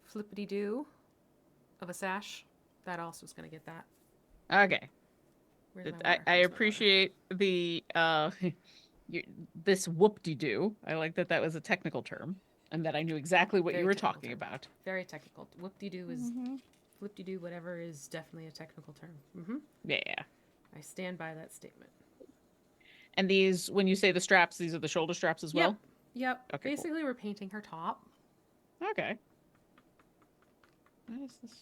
flippity-doo of a sash. That also is going to get that. Okay. I appreciate the this whoop-de-doo. I like that was a technical term and that I knew exactly what you were talking about. Very technical. Whoop-de-doo is flip-de-doo, whatever, is definitely a technical term. Yeah. I stand by that statement. And these, when you say the straps, these are the shoulder straps as well? Yep. Okay, basically, we're painting her top. Okay. What is this?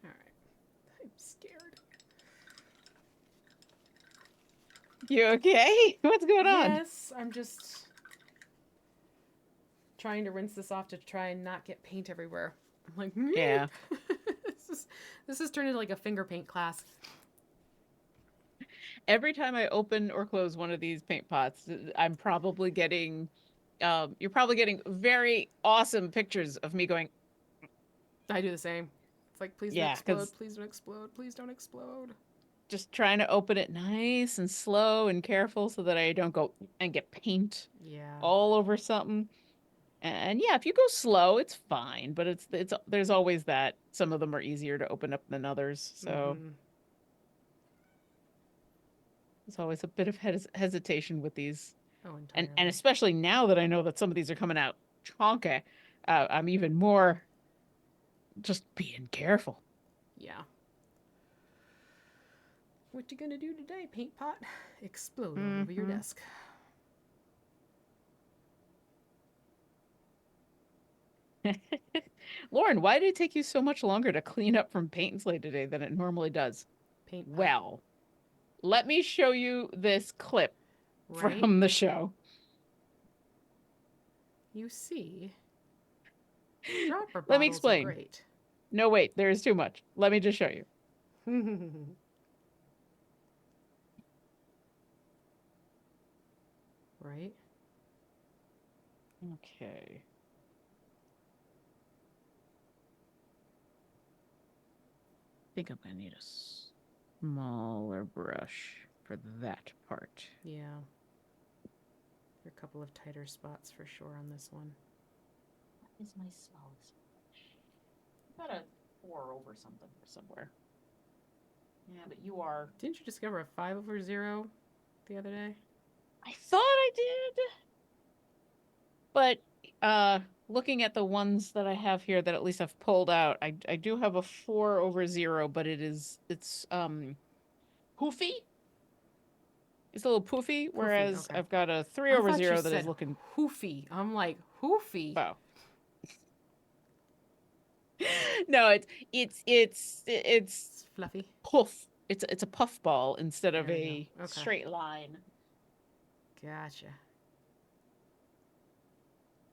All right. I'm scared. You okay? What's going on? Yes, I'm just trying to rinse this off to try and not get paint everywhere. I'm like, yeah. This has turned into like a finger paint class. Every time I open or close one of these paint pots, I'm probably getting, you're probably getting very awesome pictures of me going. I do the same. It's like, please don't explode, please don't explode, please don't explode. Just trying to open it nice and slow and careful so that I don't go and get paint all over something. And yeah, if you go slow, it's fine, but it's there's always that some of them are easier to open up than others. So there's always a bit of hesitation with these. Oh, and especially now that I know that some of these are coming out chonky, I'm even more just being careful. Yeah. What you gonna do today, paint pot? Explode all over your desk. Lauren, why did it take you so much longer to clean up from Paint and Slay today than it normally does? Paint pot. Well, let me show you this clip from the show. You see, dropper bottles let me explain. Are great. No, wait, there is too much. Let me just show you. Right? Okay. I think I'm going to need a smaller brush for that part. Yeah. There are a couple of tighter spots for sure on this one. What is my smallest brush? I've got a 4 over something somewhere. Yeah, but you are... Didn't you discover a 5 over 0 the other day? I thought I did. But looking at the ones that I have here that at least I've pulled out, I do have a 4 over 0, but it's poofy. It's a little poofy, whereas I've got a 3 over 0 that is looking hoofy. I'm like, hoofy. Oh. No, it's fluffy. Puff. It's a puff ball instead of a straight line. Gotcha.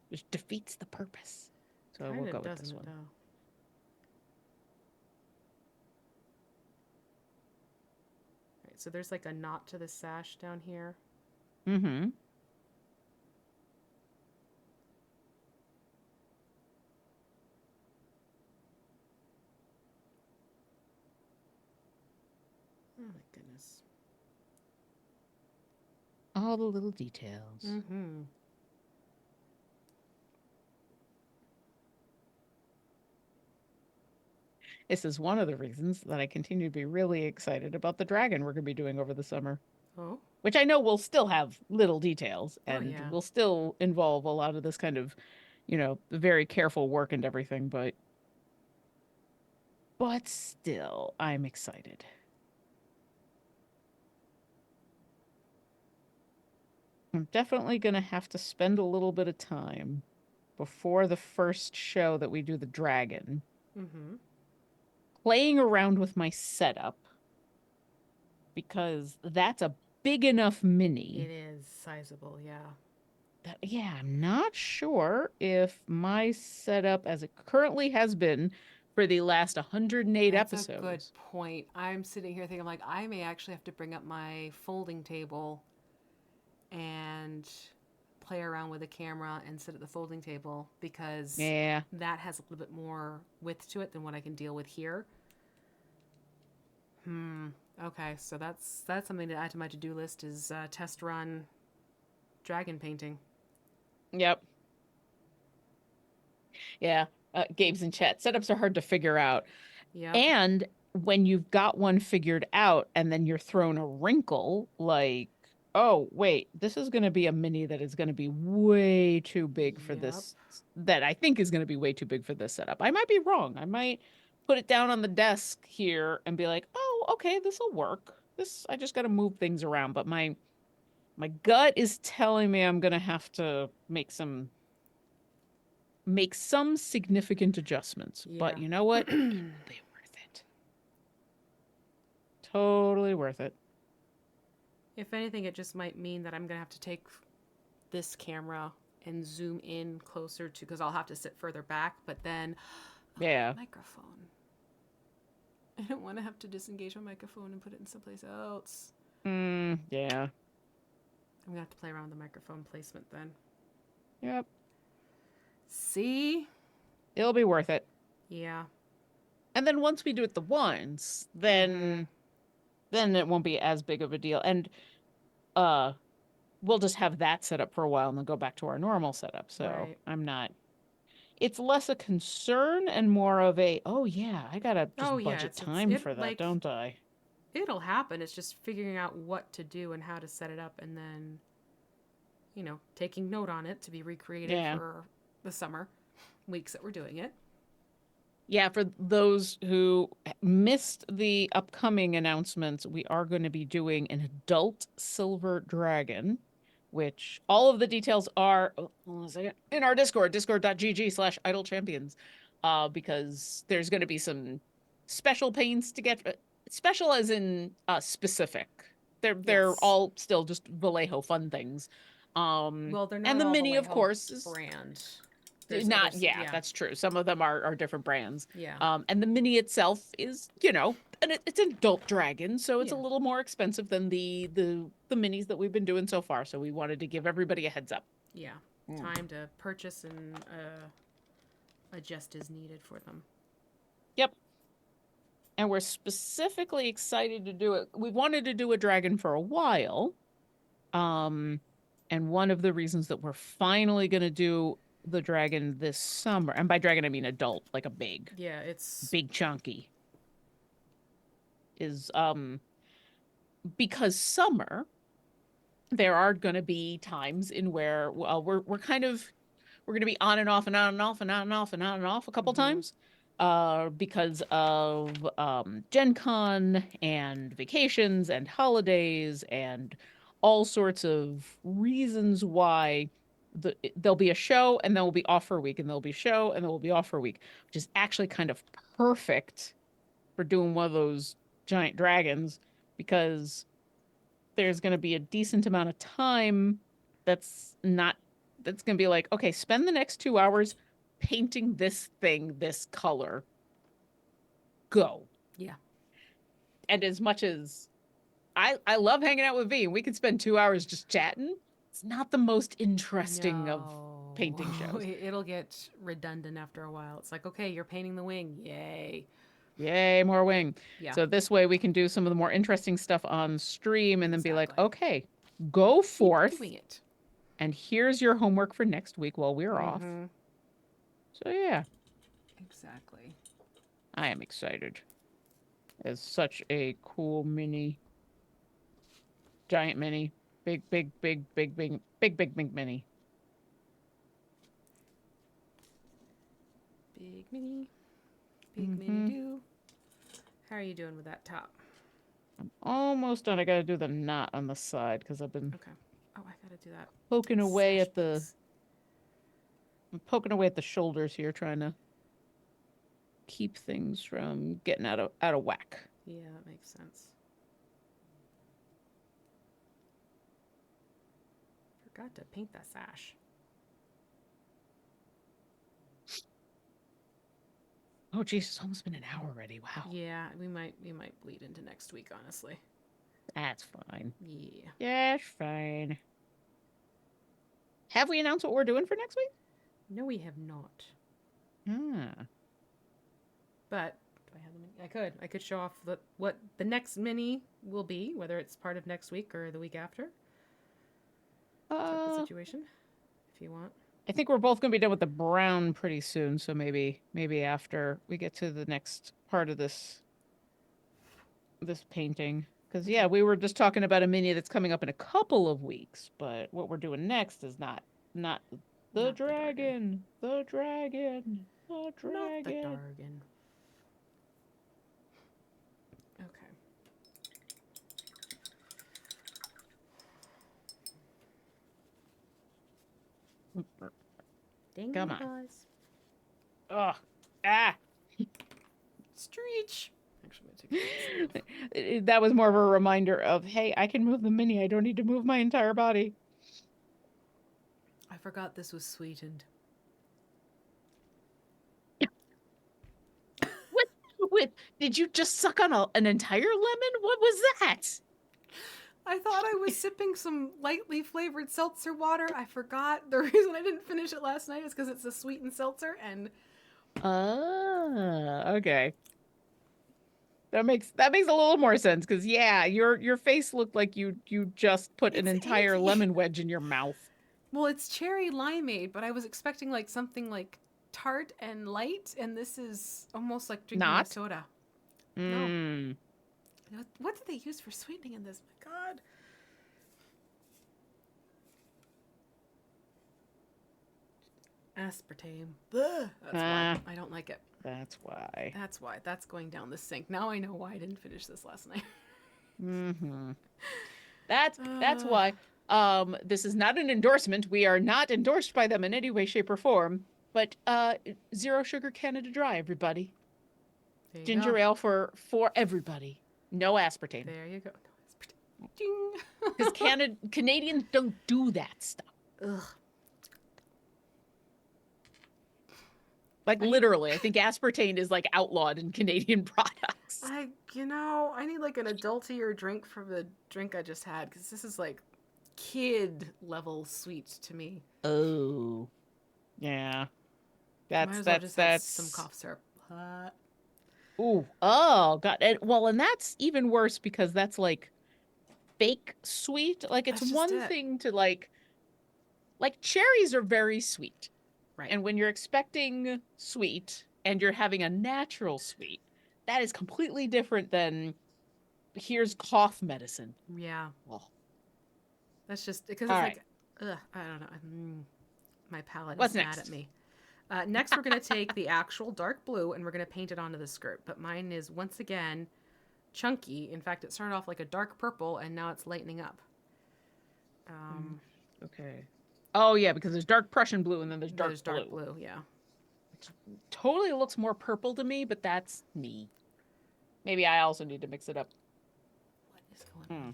Which defeats the purpose. So we'll Kinda go with doesn't this it one. though? Right, so there's like a knot to the sash down here. Mm-hmm. Oh my goodness. All the little details. Mm-hmm. This is one of the reasons that I continue to be really excited about the dragon we're going to be doing over the summer, Oh. which I know will still have little details Oh and yeah. will still involve a lot of this kind of, very careful work and everything, but still, I'm excited. I'm definitely going to have to spend a little bit of time before the first show that we do the dragon Mm-hmm. playing around with my setup because that's a big enough mini. It is sizable, yeah. That, yeah, I'm not sure if my setup as it currently has been for the last 108 That's a good episodes. point. I'm sitting here thinking, like, I may actually have to bring up my folding table and play around with a camera and sit at the folding table because Yeah. that has a little bit more width to it than what I can deal with here. Okay, so that's something to add to my to-do list is test run dragon painting. Yep. Yeah. Gabe's in chat. Setups are hard to figure out. Yep. And when you've got one figured out and then you're thrown a wrinkle, like, oh, wait, this is going to be a mini that is going to be way too big for Yep. this, that I think is going to be way too big for this setup. I might be wrong. I might put it down on the desk here and be like, oh, okay, this will work. I just got to move things around. But my gut is telling me I'm going to have to make some significant adjustments. Yeah. But you know what? It'll be worth it. Totally worth it. If anything, it just might mean that I'm going to have to take this camera and zoom in closer to, because I'll have to sit further back, but then Yeah. microphone. I don't want to have to disengage my microphone and put it in someplace else. Yeah. I'm going to have to play around with the microphone placement then. Yep. See? It'll be worth it. Yeah. And then once we do it the once, then it won't be as big of a deal. And we'll just have that set up for a while and then go back to our normal setup. So Right. I'm not, it's less a concern and more of a, oh yeah, I gotta just budget time for that, like, don't I? it'll happen. It's just figuring out what to do and how to set it up and then, taking note on it to be recreated Yeah. for the summer weeks that we're doing it. Yeah, for those who missed the upcoming announcements, we are going to be doing an adult silver dragon, which all of the details are in our Discord, discord.gg/idle champions, because there's going to be some special paints to get, special as in specific. They're Yes. all still just Vallejo fun things. Well, they're not And the all mini, of Vallejo course, is brand. not, yeah, that's true. Some of them are different brands. Yeah. And the mini itself is, and it's an adult dragon, so it's a Yeah. little more expensive than the minis that we've been doing so far. So we wanted to give everybody a heads up. Yeah. Time to purchase and adjust as needed for them. Yep. And we're specifically excited to do it. We wanted to do a dragon for a while. And one of the reasons that we're finally going to do the dragon this summer, and by dragon I mean adult, like a big, yeah, it's big chunky, is because summer there are going to be times in where we're going to be on and off and on and off and on and off and on and off a couple times because of Gen Con and vacations and holidays and all sorts of reasons why there'll be a show and then we'll be off for a week and there'll be a show and then we'll be off for a week, which is actually kind of perfect for doing one of those giant dragons because there's going to be a decent amount of time that's going to be like, okay, spend the next 2 hours painting this thing this color, go. Yeah. And as much as I love hanging out with V, and we could spend 2 hours just chatting, it's not the most interesting of painting shows. It'll get redundant after a while. It's like, okay, you're painting the wing. Yay. Yay, more wing. Yeah. So this way we can do some of the more interesting stuff on stream and then be like, okay, go forth. Keep doing it. And here's your homework for next week while we're off. So yeah. Exactly. I am excited. It's such a cool mini. Giant mini. Big mini. Big mini. Big mini do. How are you doing with that top? I'm almost done. I gotta do the knot on the side because I've been Oh, I gotta do that. poking away at the I'm poking away at the shoulders here, trying to keep things from getting out of whack. Yeah, that makes sense. Forgot to paint that sash. Oh geez, it's almost been an hour already. Wow. Yeah, we might bleed into next week, honestly. That's fine. Yeah. That's fine. Have we announced what we're doing for next week? No, we have not. But do I have the mini? I could show off what the next mini will be, whether it's part of next week or the week after. Type of situation, if you want. I think we're both going to be done with the brown pretty soon, so maybe after we get to the next part of this painting. Because yeah, we were just talking about a mini that's coming up in a couple of weeks, but what we're doing next is not the dragon. The dragon. The dragon. Not the dragon. Okay. Dang Come on. Guys. Ugh. Ah. Stretch. Actually, I'm gonna take that was more of a reminder of, hey, I can move the mini. I don't need to move my entire body. I forgot this was sweetened. What? Did you just suck on an entire lemon? What was that? I thought I was sipping some lightly flavored seltzer water. I forgot. The reason I didn't finish it last night is because it's a sweetened seltzer, and okay. That makes a little more sense because yeah, your face looked like you just put an entire lemon wedge in your mouth. Well, it's cherry limeade, but I was expecting like something like tart and light, and this is almost like drinking a soda. No. What did they use for sweetening in this? My God. Aspartame. Ugh, that's why I don't like it. That's why. That's why. That's going down the sink. Now I know why I didn't finish this last night. That's why. This is not an endorsement. We are not endorsed by them in any way, shape, or form. But zero sugar Canada Dry, everybody. Ginger ale for everybody. No aspartame. There you go. No aspartame. Because Canadians don't do that stuff. Ugh. Like literally, I think aspartame is like outlawed in Canadian products. I need like an adultier drink from the drink I just had because this is like kid level sweet to me. Oh, yeah. That's some cough syrup. Ooh, oh god. And that's even worse because that's like fake sweet. Like it's one thing to like cherries are very sweet. Right. And when you're expecting sweet and you're having a natural sweet, that is completely different than here's cough medicine. Yeah. Oh. That's just because it's like, ugh, I don't know. My palate is mad at me. Next, we're going to take the actual dark blue and we're going to paint it onto the skirt. But mine is, once again, chunky. In fact, it started off like a dark purple and now it's lightening up. Okay. Oh, yeah, because there's dark Prussian blue and then there's dark blue. Dark blue, yeah. It totally looks more purple to me, but that's me. Maybe I also need to mix it up. What is going on here?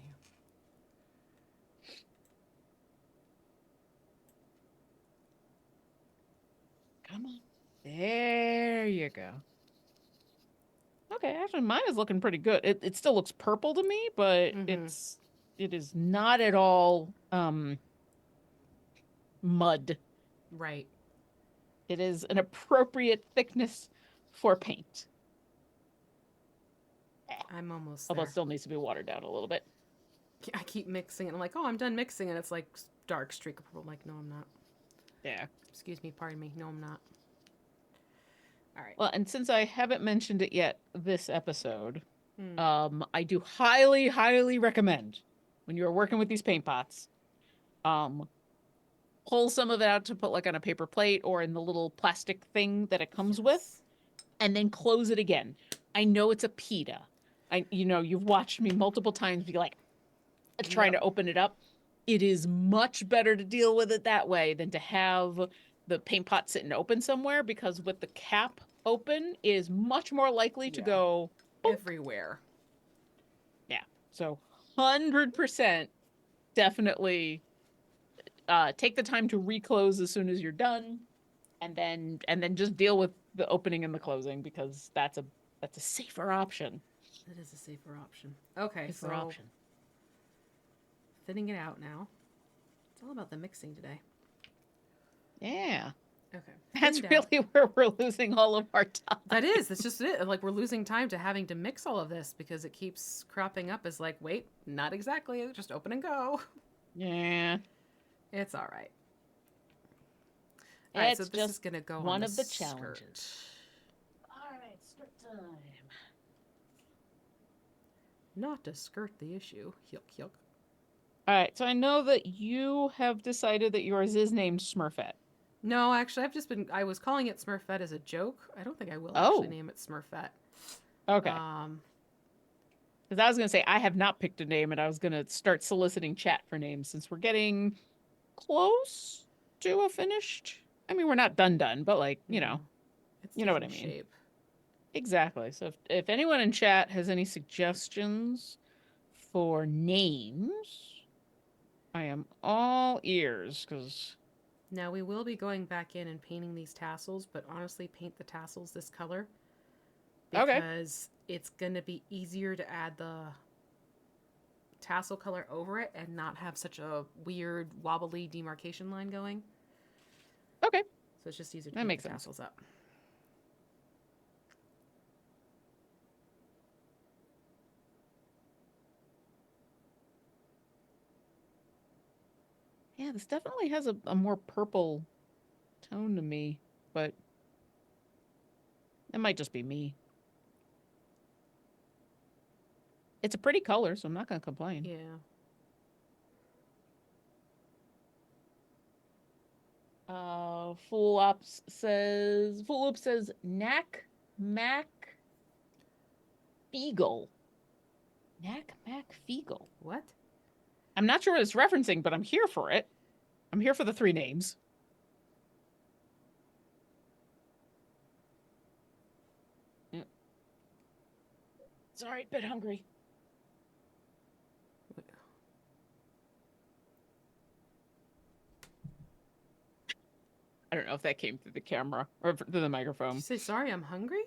Come on. There you go. Okay, actually mine is looking pretty good. It still looks purple to me, but it is not at all mud. Right. It is an appropriate thickness for paint. I'm almost Although there. it still needs to be watered down a little bit. I keep mixing and I'm like, oh, I'm done mixing, and it's like dark streak of purple. I'm like, no, I'm not. Yeah. Excuse me, pardon me. No, I'm not. All right. Well, and since I haven't mentioned it yet this episode, I do highly, highly recommend when you are working with these paint pots, pull some of it out to put like on a paper plate or in the little plastic thing that it comes with, and then close it again. I know it's a pita. You've watched me multiple times be like trying to open it up. It is much better to deal with it that way than to have the paint pot sitting open somewhere, because with the cap open is much more likely to go boop. Everywhere. Yeah. So 100% definitely take the time to reclose as soon as you're done, and then just deal with the opening and the closing, because that's a safer option. It is a safer option. Okay, safer option. Thinning it out now. It's all about the mixing today. Yeah. Okay. That's really where we're losing all of our time. That is. That's just it. Like, we're losing time to having to mix all of this because it keeps cropping up as like, wait, not exactly. Just open and go. Yeah. It's all right. All right, so this is going to go one on of the challenges. Skirt. All right, skirt time. Not to skirt the issue. Yuck, yuck. All right, so I know that you have decided that yours is named Smurfette. No, actually, I was calling it Smurfette as a joke. I don't think I will actually name it Smurfette. Okay. Because I was going to say, I have not picked a name, and I was going to start soliciting chat for names since we're getting close to a finished. I mean, we're not done, but like, you know what I mean. Shape. Exactly. So if anyone in chat has any suggestions for names, I am all ears, because... Now, we will be going back in and painting these tassels, but honestly, paint the tassels this color. Because it's going to be easier to add the tassel color over it and not have such a weird, wobbly demarcation line going. Okay. So it's just easier to paint the tassels up. Yeah, this definitely has a more purple tone to me, but it might just be me. It's a pretty color, so I'm not going to complain. Yeah. Fool Oop says Knack Mac Feagle. Knack Mac Feagle. What? I'm not sure what it's referencing, but I'm here for it. I'm here for the 3 names. Yeah. Sorry, bit hungry. I don't know if that came through the camera or through the microphone. Did you say, sorry, I'm hungry?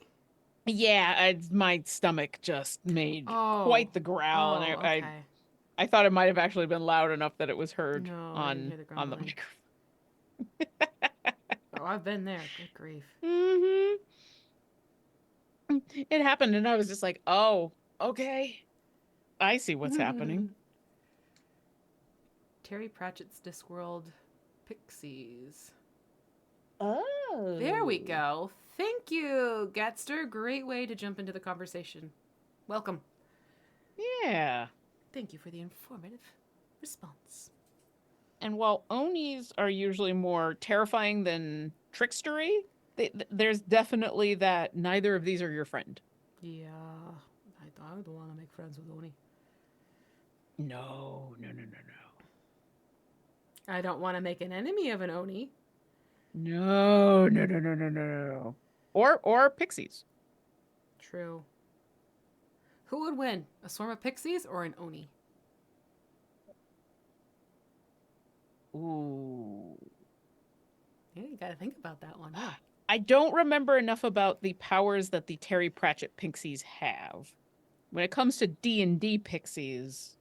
Yeah, my stomach just made quite the growl, and I thought it might have actually been loud enough that it was heard on the microphone. Oh, I've been there. Good grief. Mm-hmm. It happened, and I was just like, oh, okay. I see what's happening. Terry Pratchett's Discworld Pixies. Oh. There we go. Thank you, Gatster. Great way to jump into the conversation. Welcome. Yeah. Thank you for the informative response. And while Onis are usually more terrifying than trickstery, there's definitely that neither of these are your friend. Yeah. I don't want to make friends with Oni. No. I don't want to make an enemy of an Oni. No. Or pixies. True. Who would win? A swarm of pixies or an Oni? Ooh. Yeah, you gotta think about that one, huh? I don't remember enough about the powers that the Terry Pratchett pixies have. When it comes to D&D pixies,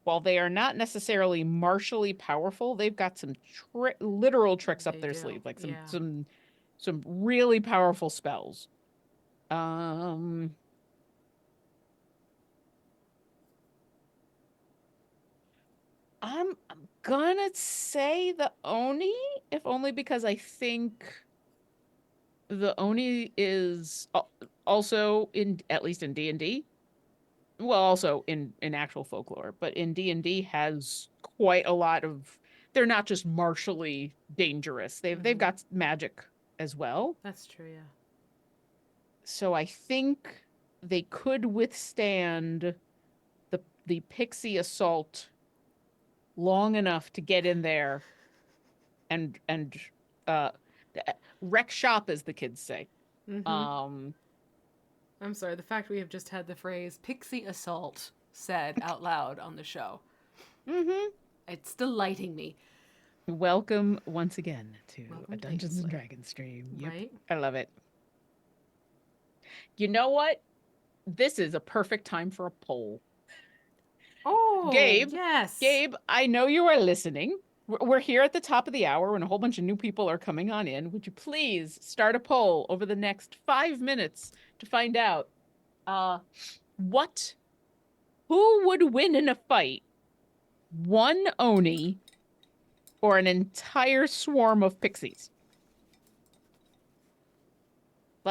while they are not necessarily martially powerful, they've got some literal tricks up their sleeve, like some really powerful spells. I'm gonna say the Oni, if only because I think the Oni is also in, at least in D&D, well, also in actual folklore, but in D&D has quite a lot of, they're not just martially dangerous. They've got magic as well. That's true, yeah. So I think they could withstand the pixie assault long enough to get in there and uh wreck shop, as the kids say. I'm sorry, the fact we have just had the phrase pixie assault said out loud on the show. It's delighting me. Welcome once again to a Dungeons and Dragons stream. Yep. Right? I love it. You know what? This is a perfect time for a poll. Oh, Gabe, yes. Gabe, I know you are listening. We're here at the top of the hour when a whole bunch of new people are coming on in. Would you please start a poll over the next 5 minutes to find out who would win in a fight? One Oni or an entire swarm of pixies?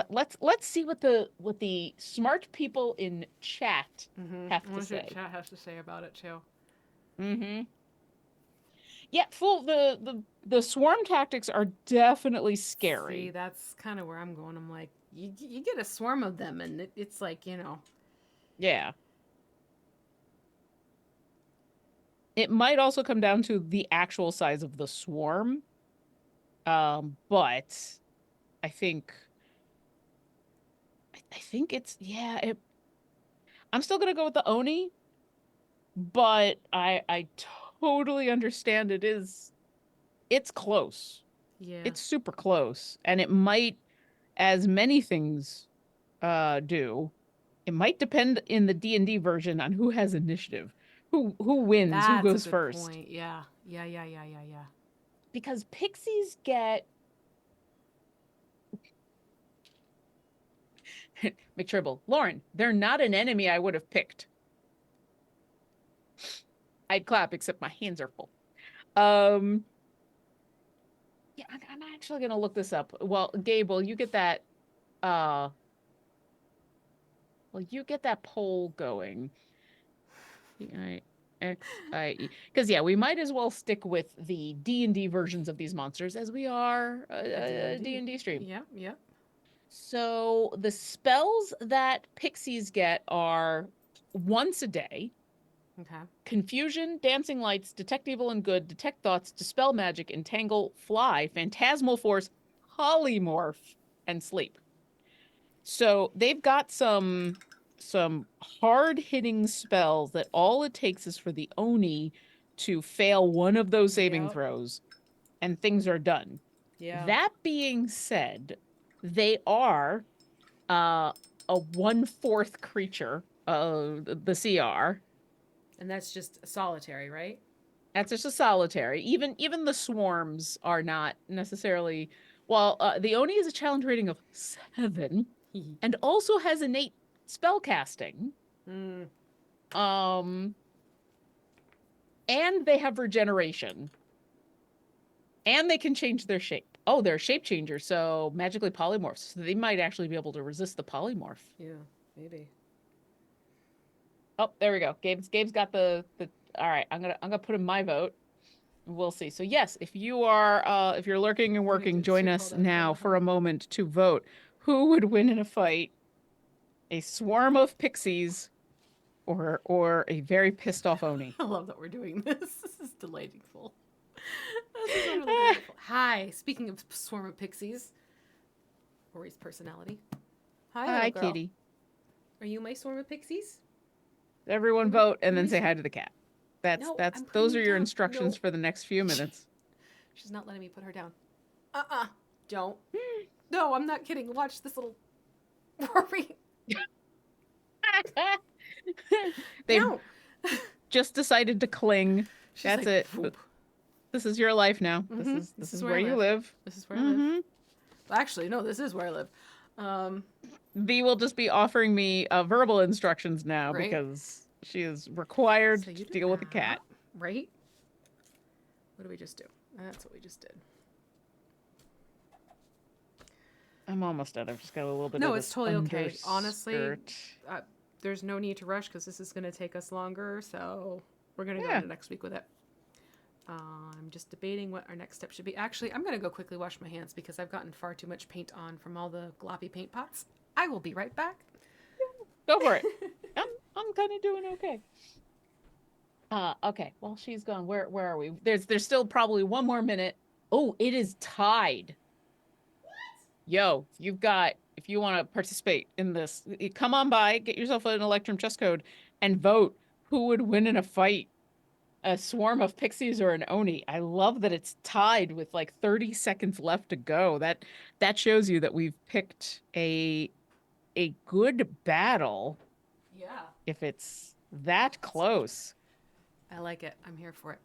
Let's see what the smart people in chat have to say. What chat has to say about it too. Yeah, the swarm tactics are definitely scary. See, that's kind of where I'm going. I'm like, you get a swarm of them, and it's like, you know. Yeah. It might also come down to the actual size of the swarm. But I think it's, yeah, I'm still gonna go with the Oni, but I totally understand it's close. Yeah. It's super close. And it might, as many things do, it might depend in the D&D version on who has initiative. Who wins, That's who goes a good first. Point. Yeah. Because pixies get McTribble, Lauren, they're not an enemy I would have picked. I'd clap, except my hands are full. Yeah, I'm actually gonna look this up. Well, Gable, you get that you get that poll going. P-I-X-I-E. Because yeah, we might as well stick with the D&D versions of these monsters as we are a D&D stream. Yep. So the spells that pixies get are once a day. Okay. Confusion, dancing lights, detect evil and good, detect thoughts, dispel magic, entangle, fly, phantasmal force, polymorph, and sleep. So they've got some hard-hitting spells that all it takes is for the Oni to fail one of those saving throws, and things are done. Yeah. That being said, they are a 1/4 creature of the CR. And that's just solitary, right? That's just a solitary. Even the swarms are not necessarily. Well, the Oni is a challenge rating of 7, and also has innate spell casting. And they have regeneration. And they can change their shape. Oh, they're a shape changer, so magically polymorphs. So they might actually be able to resist the polymorph. Yeah, maybe. Oh, there we go. Gabe's got the all right, I'm gonna put in my vote. We'll see. So yes, if you're lurking and working, join us now for a moment to vote. Who would win in a fight? A swarm of pixies or a very pissed off Oni? I love that we're doing this. This is delightful. This is really delightful. Hi, speaking of swarm of pixies, Rory's personality. Hi, Kitty. Are you my swarm of pixies? Everyone vote and then say hi to the cat. Those are your instructions for the next few minutes. She's not letting me put her down. Don't. No, I'm not kidding. Watch this little Rory. They've just decided to cling. She's That's like, it. whoop. This is your life now. Mm-hmm. This is where you live. This is where I live. Well, actually, no, this is where I live. V will just be offering me verbal instructions now because she is required to deal with the cat. Right? What did we just do? That's what we just did. I'm almost done. I've just got a little bit of No, it's totally okay. Honestly, skirt. there's no need to rush because this is going to take us longer. So we're going to go into next week with it. I'm just debating what our next step should be. Actually, I'm going to go quickly wash my hands because I've gotten far too much paint on from all the gloppy paint pots. I will be right back. Go for it. I'm kind of doing okay. Okay. Well, she's gone. Where are we? There's still probably one more minute. Oh, it is tied. What? Yo, if you want to participate in this, come on by, get yourself an Electrum chess code, and vote who would win in a fight. A swarm of pixies or an oni. I love that it's tied with like 30 seconds left to go. That shows you that we've picked a good battle. Yeah. If it's that close. I like it. I'm here for it.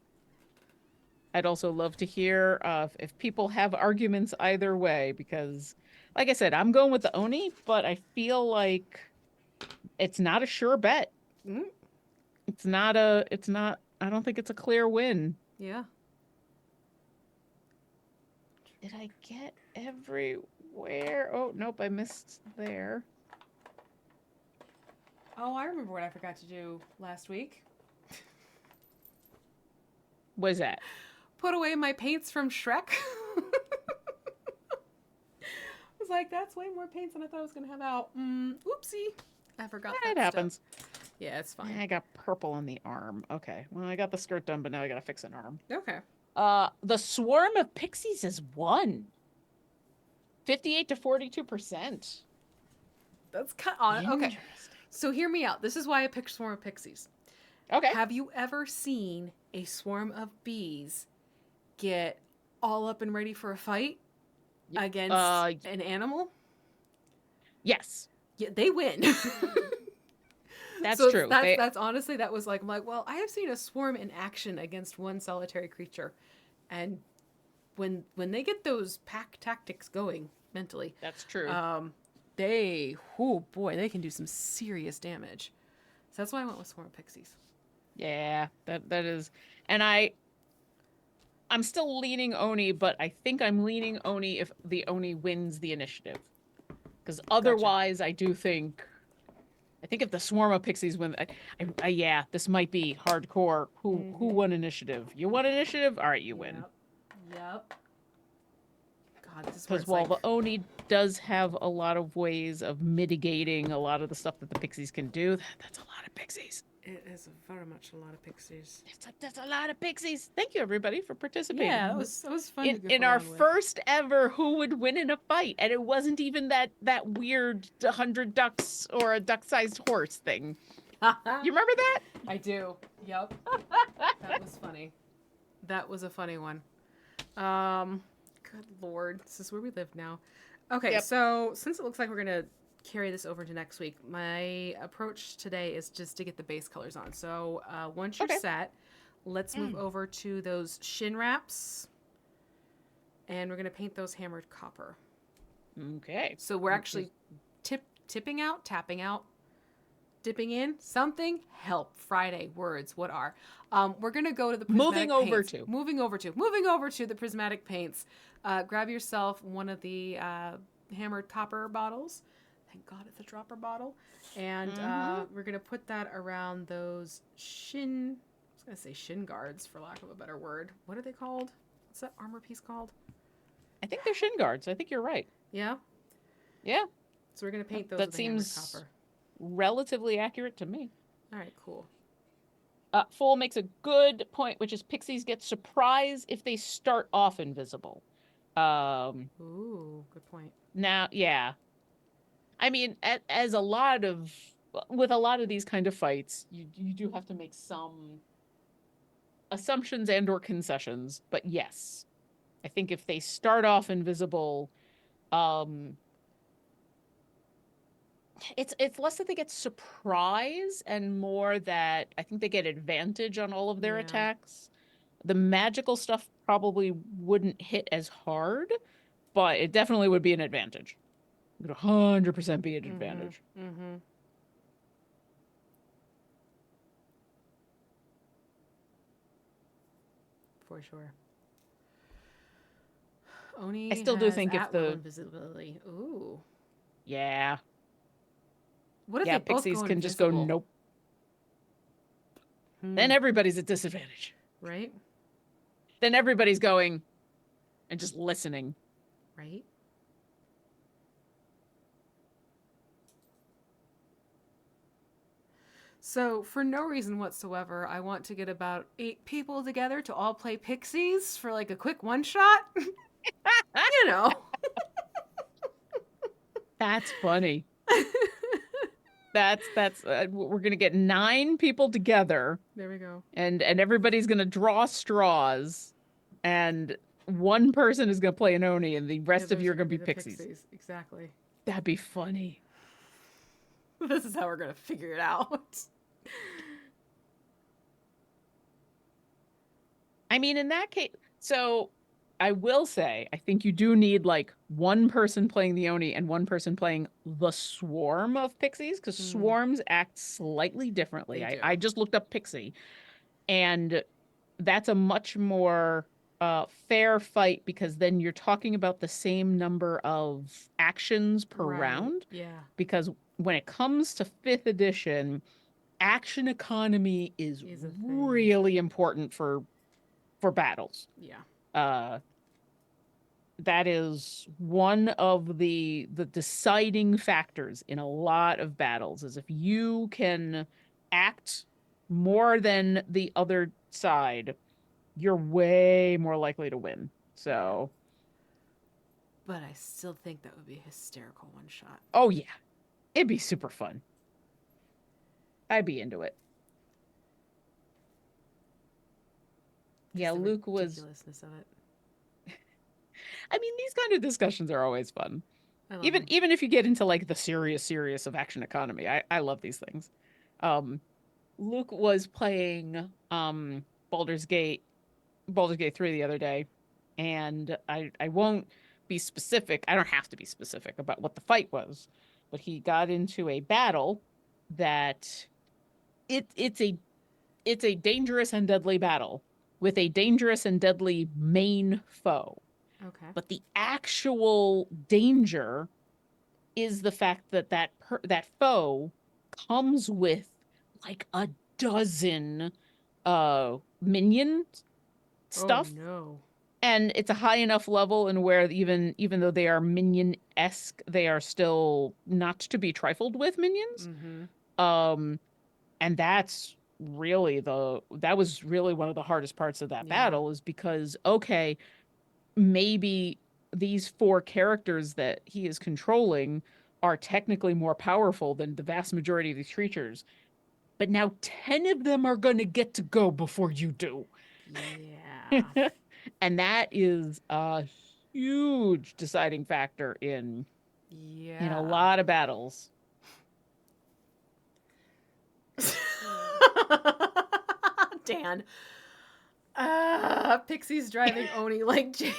I'd also love to hear if people have arguments either way, because like I said, I'm going with the oni, but I feel like it's not a sure bet. Mm-hmm. I don't think it's a clear win. Yeah. Did I get everywhere? Oh, nope, I missed there. Oh, I remember what I forgot to do last week. What is that? Put away my paints from Shrek. I was like, that's way more paints than I thought I was going to have out. Oopsie. I forgot that. It happens. Yeah, it's fine. I got purple on the arm. Okay. Well, I got the skirt done, but now I got to fix an arm. Okay. The swarm of pixies is won. 58 to 42%. That's kind of okay. So hear me out. This is why I picked swarm of pixies. Okay. Have you ever seen a swarm of bees get all up and ready for a fight against an animal? Yes. Yeah, they win. That's true. That's honestly, that was like, I'm like, well, I have seen a swarm in action against one solitary creature. And when they get those pack tactics going mentally. That's true. They can do some serious damage. So that's why I went with swarm of pixies. Yeah, that is. And I'm still leaning oni, but I think I'm leaning oni if the oni wins the initiative. Because otherwise, gotcha. I think if the swarm of pixies win, yeah, this might be hardcore. Who won initiative? You won initiative? All right, you win. Yep. God, this is because while the oni does have a lot of ways of mitigating a lot of the stuff that the pixies can do, that's a lot of pixies. It is very much a lot of pixies. That's a lot of pixies. Thank you, everybody, for participating. Yeah, it was fun. In our first ever Who Would Win in a Fight, and it wasn't even that weird 100 ducks or a duck-sized horse thing. You remember that? I do. Yep. That was funny. That was a funny one. Good Lord, this is where we live now. Okay, yep. So since it looks like we're gonna carry this over to next week, my approach today is just to get the base colors on. So once you're set, let's move over to those shin wraps, and we're gonna paint those hammered copper. Okay. So we're actually tapping out, dipping in, something. Help. Friday words. What are? We're gonna go to the prismatic paints. Moving over to the prismatic paints. Grab yourself one of the hammered copper bottles. Thank God it's a dropper bottle. And we're going to put that around those I was going to say shin guards for lack of a better word. What are they called? What's that armor piece called? I think they're shin guards. I think you're right. Yeah? Yeah. So we're going to paint those with hammered copper. Relatively accurate to me. All right, cool. Fool makes a good point, which is pixies get surprised if they start off invisible. Ooh, good point. Now, yeah. I mean, with a lot of these kind of fights, you do have to make some assumptions and or concessions. But yes, I think if they start off invisible, Um, it's less that they get surprise and more that I think they get advantage on all of their Yeah. attacks. The magical stuff probably wouldn't hit as hard, but it definitely would be an advantage. It would 100% be an advantage. Mm-hmm. For sure. I Oni still do has think if at-will the invisibility. Ooh. yeah. What if Yeah, they both pixies go can just go invisible? nope. Then everybody's at disadvantage. Right? Then everybody's going and just listening. Right? So, for no reason whatsoever, I want to get about 8 people together to all play pixies for like a quick one shot. You know. That's funny. That's we're gonna get 9 people together. There we go. And everybody's gonna draw straws, and one person is gonna play an Oni, and the rest of you are gonna be pixies. Exactly. That'd be funny. This is how we're gonna figure it out. I mean, in that case, so I will say, I think you do need like one person playing the Oni and one person playing the swarm of pixies, because swarms act slightly differently. I just looked up pixie, and that's a much more fair fight, because then you're talking about the same number of actions per round. Yeah. Because when it comes to 5th edition, action economy is really important for battles. Yeah. That is one of the deciding factors in a lot of battles, is if you can act more than the other side, you're way more likely to win. So, but I still think that would be a hysterical one shot. oh yeah, it'd be super fun. I'd be into it. Yeah, Luke was. Ridiculousness of it. I mean, these kind of discussions are always fun. Even if you get into like the serious of action economy, I love these things. Luke was playing Baldur's Gate 3 the other day, and I won't be specific. I don't have to be specific about what the fight was, but he got into a battle that it's a dangerous and deadly battle with a dangerous and deadly main foe. Okay. But the actual danger is the fact that that foe comes with like a dozen minion stuff. Oh no. And it's a high enough level in where even though they are minion-esque, they are still not to be trifled with minions. And that was really one of the hardest parts of that battle, is because, okay, maybe these 4 characters that he is controlling are technically more powerful than the vast majority of these creatures, but now 10 of them are going to get to go before you do. Yeah. And that is a huge deciding factor in a lot of battles. Dan. Pixie's driving Oni like Jane.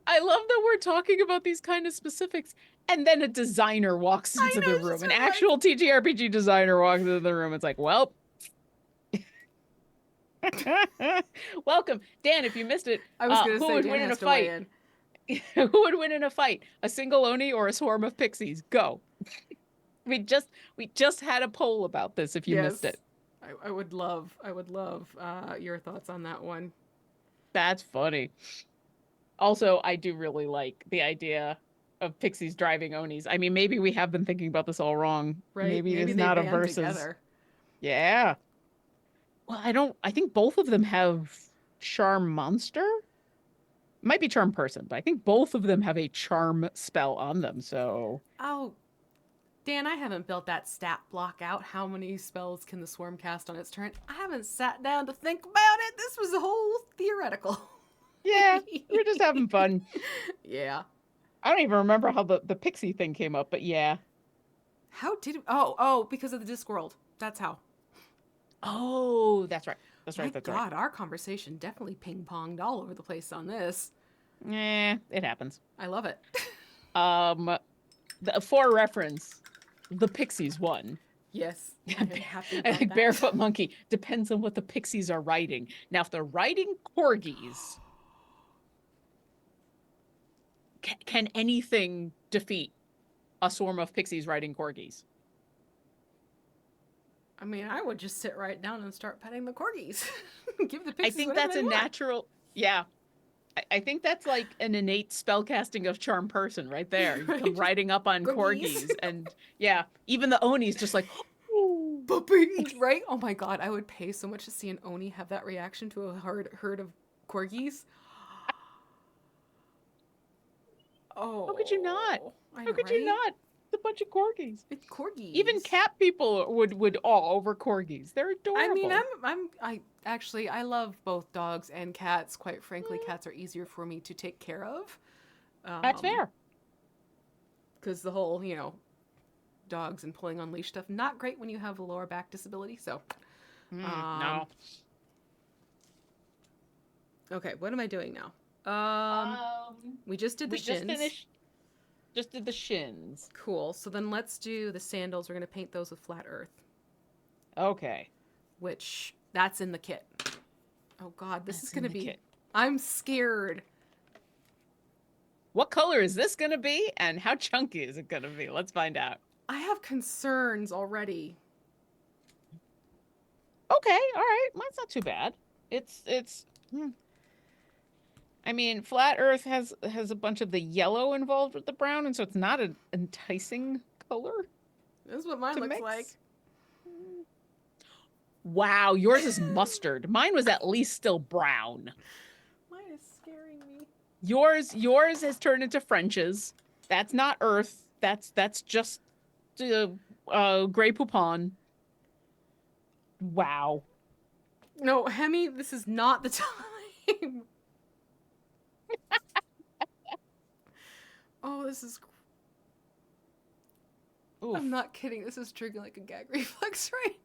I love that we're talking about these kind of specifics, and then a designer walks into the room. An actual TTRPG designer walks into the room. It's like, well, welcome, Dan. If you missed it, I was going to who say would Dan win in a has to fight? weigh in. Who would win in a fight? A single Oni or a swarm of pixies? Go. We just had a poll about this. If you missed it, I would love your thoughts on that one. That's funny. Also, I do really like the idea of pixies driving Onis. I mean, maybe we have been thinking about this all wrong. Right? Maybe it is not a versus. Together. Yeah. Well, I think both of them have Charm Monster. Might be Charm Person, but I think both of them have a charm spell on them. So. Oh, Dan, I haven't built that stat block out. How many spells can the swarm cast on its turn? I haven't sat down to think about it. This was a whole theoretical. Yeah, we're just having fun. Yeah. I don't even remember how the pixie thing came up, but yeah. How did oh because of the Discworld. That's how. Oh, that's right. That's right. My That's right. God, our conversation definitely ping ponged all over the place on this. It happens. I love it. Um, for reference, the Pixies won. Yes, I am happy I about think that. Barefoot Monkey depends on what the Pixies are writing. Now, if they're writing corgis, can anything defeat a swarm of pixies riding corgis? I mean, I would just sit right down and start petting the corgis. Give the I pixies think whatever that's they a want. natural, yeah. I think that's like an innate spellcasting of charm person right there. You come Right? riding up on Corgis. corgis, and yeah, even the Oni's just like, ooh. Puppy, right? Oh my God, I would pay so much to see an Oni have that reaction to a herd of corgis. How could you not? Oh, I How know, could you right? not? It's a bunch of corgis. It's Even corgis. cat people would awe over corgis. They're I mean, adorable. I actually, I love both dogs and cats. Quite frankly, Mm, cats are easier for me to take care of. that's fair. Because the whole, dogs and pulling on leash stuff, not great when you have a lower back disability. So, um, No. okay, what am I doing now? We just did the We just shins. finished. Just did the shins. Cool. So then let's do the sandals. We're gonna paint those with flat earth, Okay. which that's in the kit. Oh God, this That's is in gonna the be. kit. I'm scared. What color is this gonna be, and how chunky is it gonna be? Let's find out. I have concerns already. Okay, all right. Mine's not too bad. It's. I mean, flat Earth has a bunch of the yellow involved with the brown, and so it's not an enticing color This is what mine to looks like. mix. Wow, yours is mustard. Mine was at least still brown. Mine is scaring me. Yours has turned into French's. That's not Earth. That's just Grey Poupon. Wow. No, Hemi, this is not the time. Oh, this is. Oof. I'm not kidding. This is triggering like a gag reflex right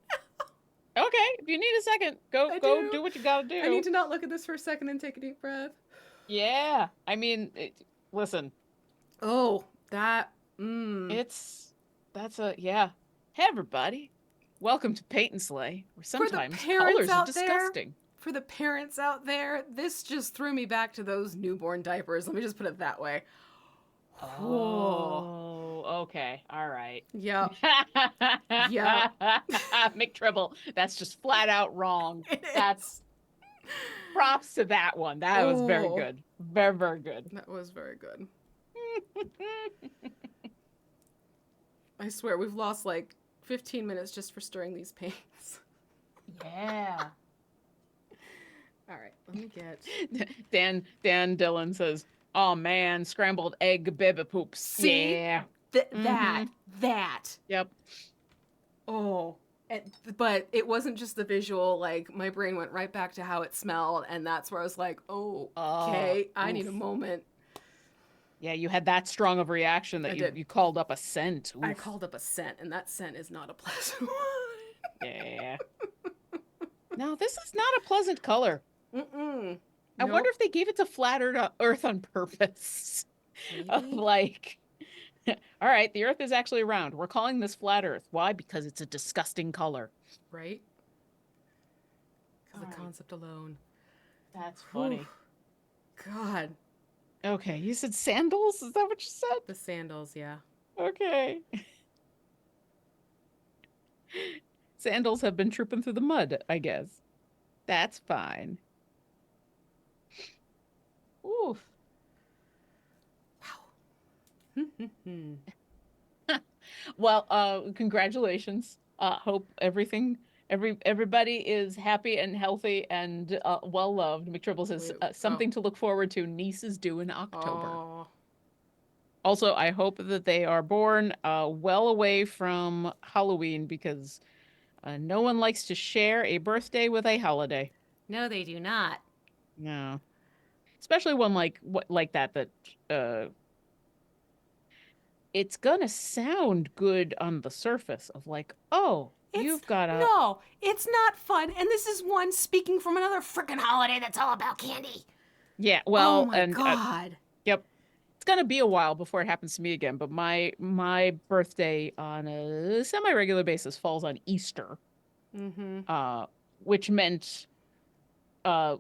Okay, if you need a second, go I go do. do what you gotta I need do. to not look at this for a second and take a deep breath. Yeah, I mean, listen, Oh, that. that's a yeah. Hey everybody, welcome to Paint and Slay, where For the sometimes parents colors are out there, disgusting. for the parents out there, this just threw me back to those newborn diapers. Let me just put it that way. Oh. Oh, okay, all right. Yep. Yep. McTribble, that's just flat out wrong. It That's is. props to that one. That was very Oh. good. Very, very good. That was very good. I swear, we've lost like 15 minutes just for stirring these paints. Yeah. All right, let me get. Dan Dillon says, "Oh man, scrambled egg baby poops." See? Yeah. That. Yep. Oh. But it wasn't just the visual, like, my brain went right back to how it smelled, and that's where I was like, oh, okay, I need a moment. Yeah, you had that strong of a reaction that you called up a scent. I called up a scent, and that scent is not a pleasant one. Yeah. No, this is not a pleasant color. Mm-mm. I wonder if they gave it to flat Earth on purpose. Of like, all right, the Earth is actually round. We're calling this flat Earth. Why? Because it's a disgusting color. Right? Because the concept alone. That's funny. God. Okay, you said sandals? Is that what you said? The sandals, yeah. Okay. Sandals have been trooping through the mud, I guess. That's fine. Oof. Wow. Well, congratulations. Hope everybody is happy and healthy and well loved. McTribble says something to look forward to. Niece is due in October. Oh. Also, I hope that they are born well away from Halloween because no one likes to share a birthday with a holiday. No, they do not. No. especially one like that it's gonna sound good on the surface of like, oh, you've got a no, it's not fun. And this is one speaking from another freaking holiday that's all about candy. yeah, Oh well, my and god. yep, it's gonna be a while before it happens to me again. But my birthday on a semi-regular basis falls on Easter, Mm-hmm. uh, which meant uh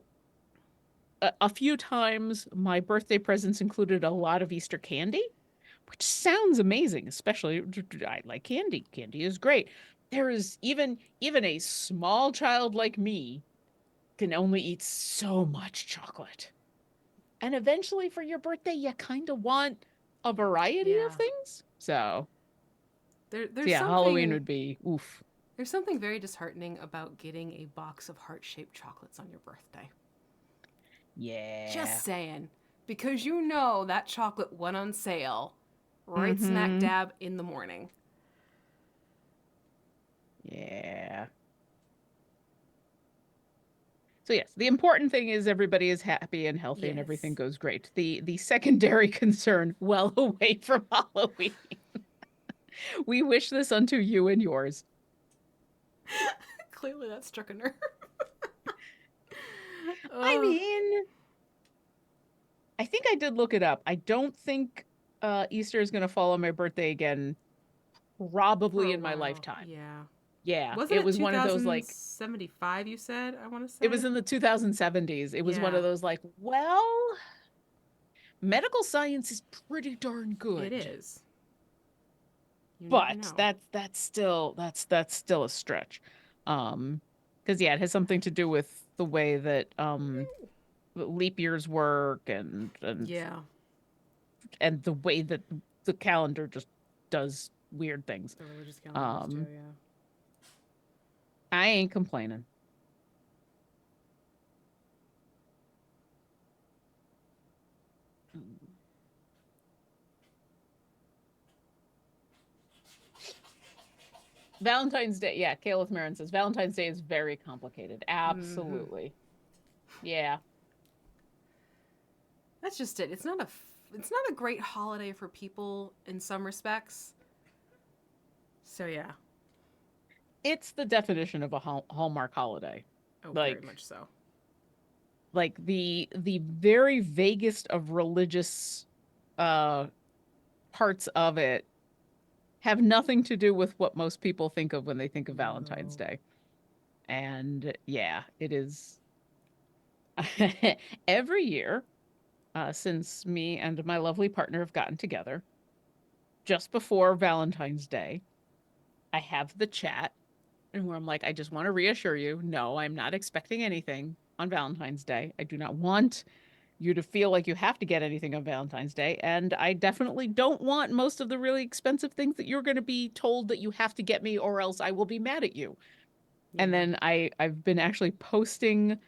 a few times my birthday presents included a lot of Easter candy, which sounds amazing, especially I like candy. Candy is great. There is even a small child like me can only eat so much chocolate. And eventually for your birthday you kind of want a variety of Yeah. things. So There's yeah, Halloween something would be oof. there's something very disheartening about getting a box of heart-shaped chocolates on your birthday. Yeah. Just saying. Because you know that chocolate went on sale right smack Mm-hmm. dab in the morning. Yeah. So yes, the important thing is everybody is happy and healthy and everything Yes. goes great. The secondary concern, well away from Halloween. We wish this unto you and yours. Clearly that struck a nerve. I Oh. mean, I think I did look it up. I don't think Easter is going to fall on my birthday again, For probably a in my while. lifetime. Yeah. Yeah, Wasn't it it was one of those like 2075 you said, I want to it say? was in the 2070s. It was one Yeah. of those like, well, medical science is pretty darn It good. is. You never But know. that's still a stretch. Because yeah, it has something to do with the way that leap years work Yeah. and the way that the calendar just does weird things. The religious calendar does too, Um, yeah. I ain't complaining. Valentine's Day, yeah, Caleb Marin says Valentine's Day is very complicated. Mm-hmm. Absolutely. Yeah. That's just it. It's not a great holiday for people in some respects. So yeah. It's the definition of a Hallmark holiday. Oh, very Like much so. the very vaguest of religious uh parts of it have nothing to do with what most people think of when they think of Valentine's No. Day. And yeah, it is every year since me and my lovely partner have gotten together, just before Valentine's Day, I have the chat and where I'm like, I just want to reassure you, no, I'm not expecting anything on Valentine's Day. I do not want you to feel like you have to get anything on Valentine's Day. And I definitely don't want most of the really expensive things that you're going to be told that you have to get me or else I will be mad at you. And Yeah. then I've been actually posting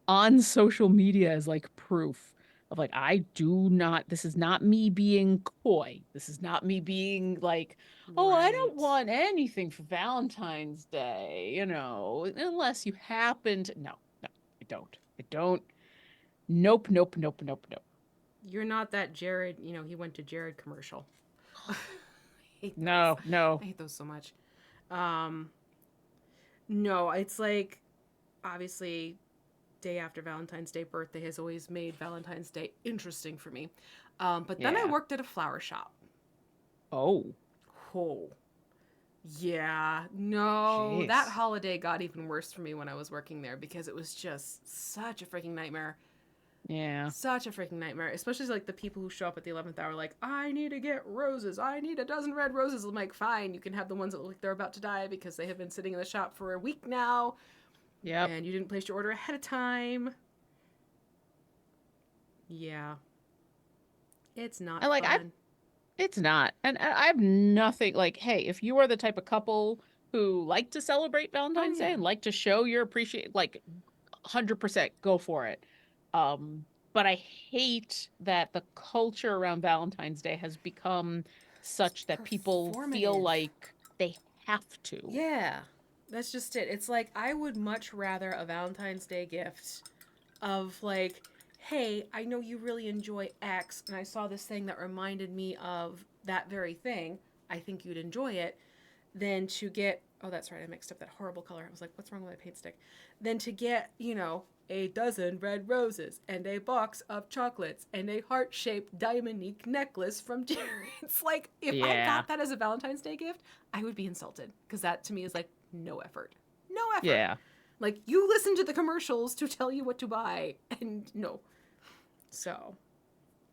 on social media as like proof of like I do not this is not me being coy. This is not me being like, "Oh, I don't Right. want anything for Valentine's Day," unless you happen to no, no, I don't. I don't. Nope, nope, nope, nope, nope. You're not that Jared, he went to Jared commercial. I hate those. No, no. I hate those so much. Um no, it's like obviously day after Valentine's Day birthday has always made Valentine's Day interesting for me. But then I Yeah. worked at a flower shop. Oh, Oh, yeah. No, that jeez. holiday got even worse for me when I was working there because it was just such a freaking nightmare. Yeah. Such a freaking nightmare. Especially like the people who show up at the 11th hour, like, I need to get roses. I need a dozen red roses. I'm like, fine, you can have the ones that look like they're about to die because they have been sitting in the shop for a week now Yep. and you didn't place your order ahead of time. Yeah. It's not And like I fun. it's not. And I have nothing like, hey, if you are the type of couple who like to celebrate Oh, Valentine's Day yeah. and like to show your appreciate like 100% go for it. But I hate that the culture around Valentine's Day has become It's such that people feel performative. like they have to. Yeah, that's just it. It's like I would much rather a Valentine's Day gift of like, hey, I know you really enjoy X, and I saw this thing that reminded me of that very thing. I think you'd enjoy it. Than to get, oh, that's right, I mixed up that horrible color. I was like, what's wrong with my paint stick? Then to get, a dozen red roses and a box of chocolates and a heart-shaped diamondique necklace from Jerry. It's like, if I got that as a Valentine's Day gift, I would be insulted, because that to me is like no effort. No effort. Yeah. Like, you listen to the commercials to tell you what to buy, and no. So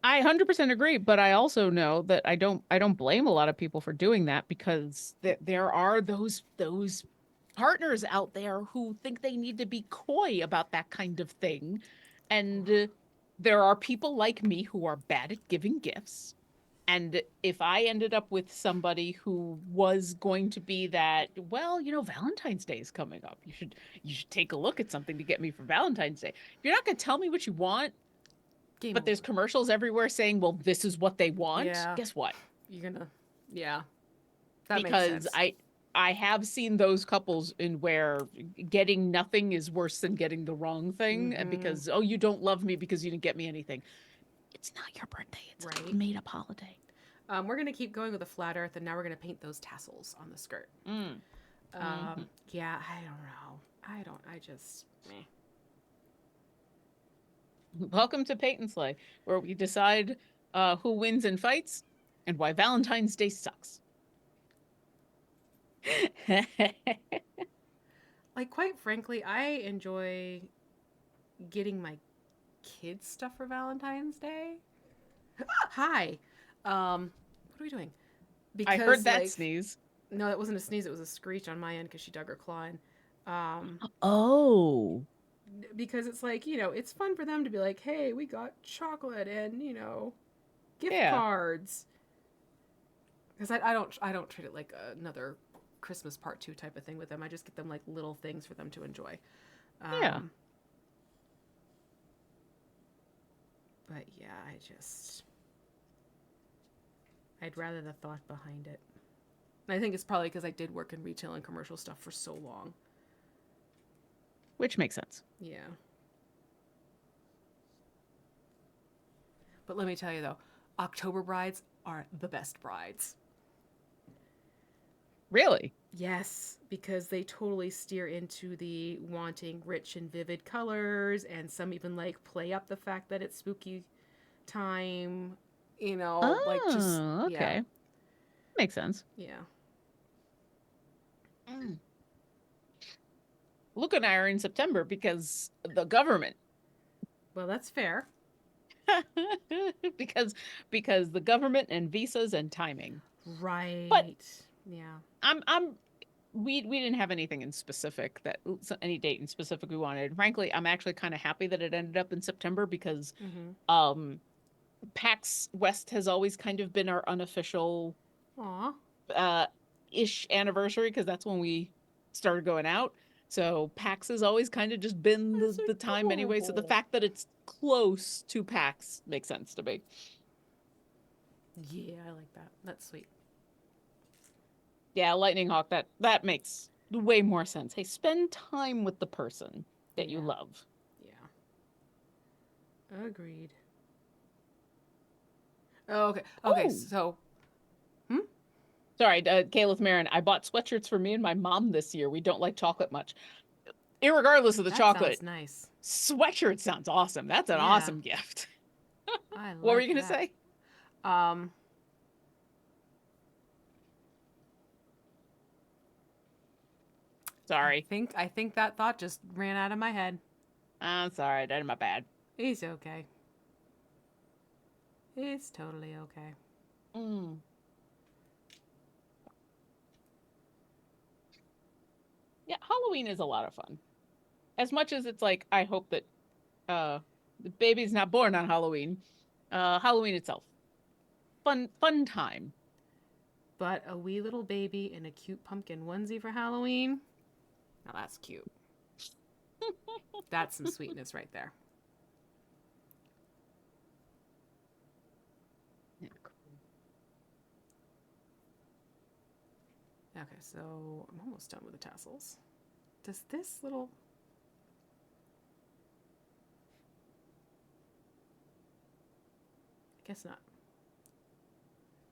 I 100% agree, but I also know that I don't blame a lot of people for doing that, because there are those partners out there who think they need to be coy about that kind of thing. And there are people like me who are bad at giving gifts. And if I ended up with somebody who was going to be that, well, Valentine's Day is coming up. You should take a look at something to get me for Valentine's Day. If you're not going to tell me what you want, but there's commercials everywhere saying, well, this is what they want. Yeah. Guess what? You're gonna, yeah. That Because makes sense. I have seen those couples in where getting nothing is worse than getting the wrong thing, because, oh, you don't love me because you didn't get me anything. It's not your birthday. It's a made up holiday. We're going to keep going with the flat earth, and now we're going to paint those tassels on the skirt. Yeah, I don't know. I just, meh. Welcome to Paint and Slay, where we decide who wins in fights and why Valentine's Day sucks. Like, quite frankly, I enjoy getting my kids stuff for Valentine's Day. Hi. What are we doing? Because, I heard that sneeze. No, that wasn't a sneeze. It was a screech on my end because she dug her claw in. Oh. Because it's like, it's fun for them to be like, hey, we got chocolate and, gift cards. Because I don't treat it like another Christmas part 2 type of thing with them. I just get them like little things for them to enjoy. Yeah. But yeah, I'd rather the thought behind it. And I think it's probably because I did work in retail and commercial stuff for so long. Which makes sense. Yeah. But let me tell you though, October brides are the best brides. Really? Yes, because they totally steer into the wanting rich and vivid colors, and some even like play up the fact that it's spooky time, like just okay. Yeah. Makes sense. Yeah. Luke and I are in September because the government. Well, that's fair. because the government and visas and timing. Right. But yeah. We didn't have anything in specific, any date in specific we wanted. Frankly, I'm actually kind of happy that it ended up in September, because PAX West has always kind of been our unofficial ish anniversary, because that's when we started going out. So PAX has always kind of just been the time anyway. So the fact that it's close to PAX makes sense to me. Yeah, I like that. That's sweet. Yeah, Lightning Hawk, that makes way more sense. Hey, spend time with the person that you love. Yeah. Agreed. Oh, okay, so... Sorry, Caleb Marin, I bought sweatshirts for me and my mom this year. We don't like chocolate much. Irregardless of the chocolate. Sounds nice. Sweatshirt sounds awesome. That's an awesome gift. What were you going to say? Sorry. I think that thought just ran out of my head. I'm sorry. That's my bad. It's okay. It's totally okay. Yeah, Halloween is a lot of fun. As much as it's like, I hope that the baby's not born on Halloween. Halloween itself. Fun time. But a wee little baby in a cute pumpkin onesie for Halloween? Now that's cute. That's some sweetness right there. Yeah, cool. Okay, so I'm almost done with the tassels. Does this little... Guess not.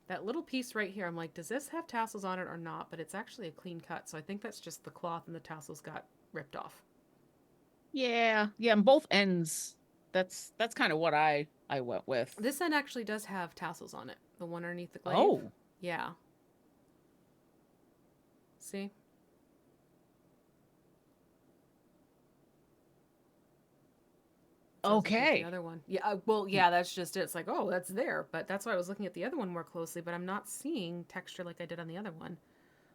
That little piece right here, I'm like, does this have tassels on it or not? But it's actually a clean cut, so I think that's just the cloth and the tassels got ripped off. Yeah, yeah, on both ends. That's kind of what I went with. This end actually does have tassels on it. The one underneath the glaive. Oh. Yeah. See? Okay. The other one. Yeah, well, yeah, that's just it. It's like, oh, that's there. But that's why I was looking at the other one more closely, but I'm not seeing texture like I did on the other one.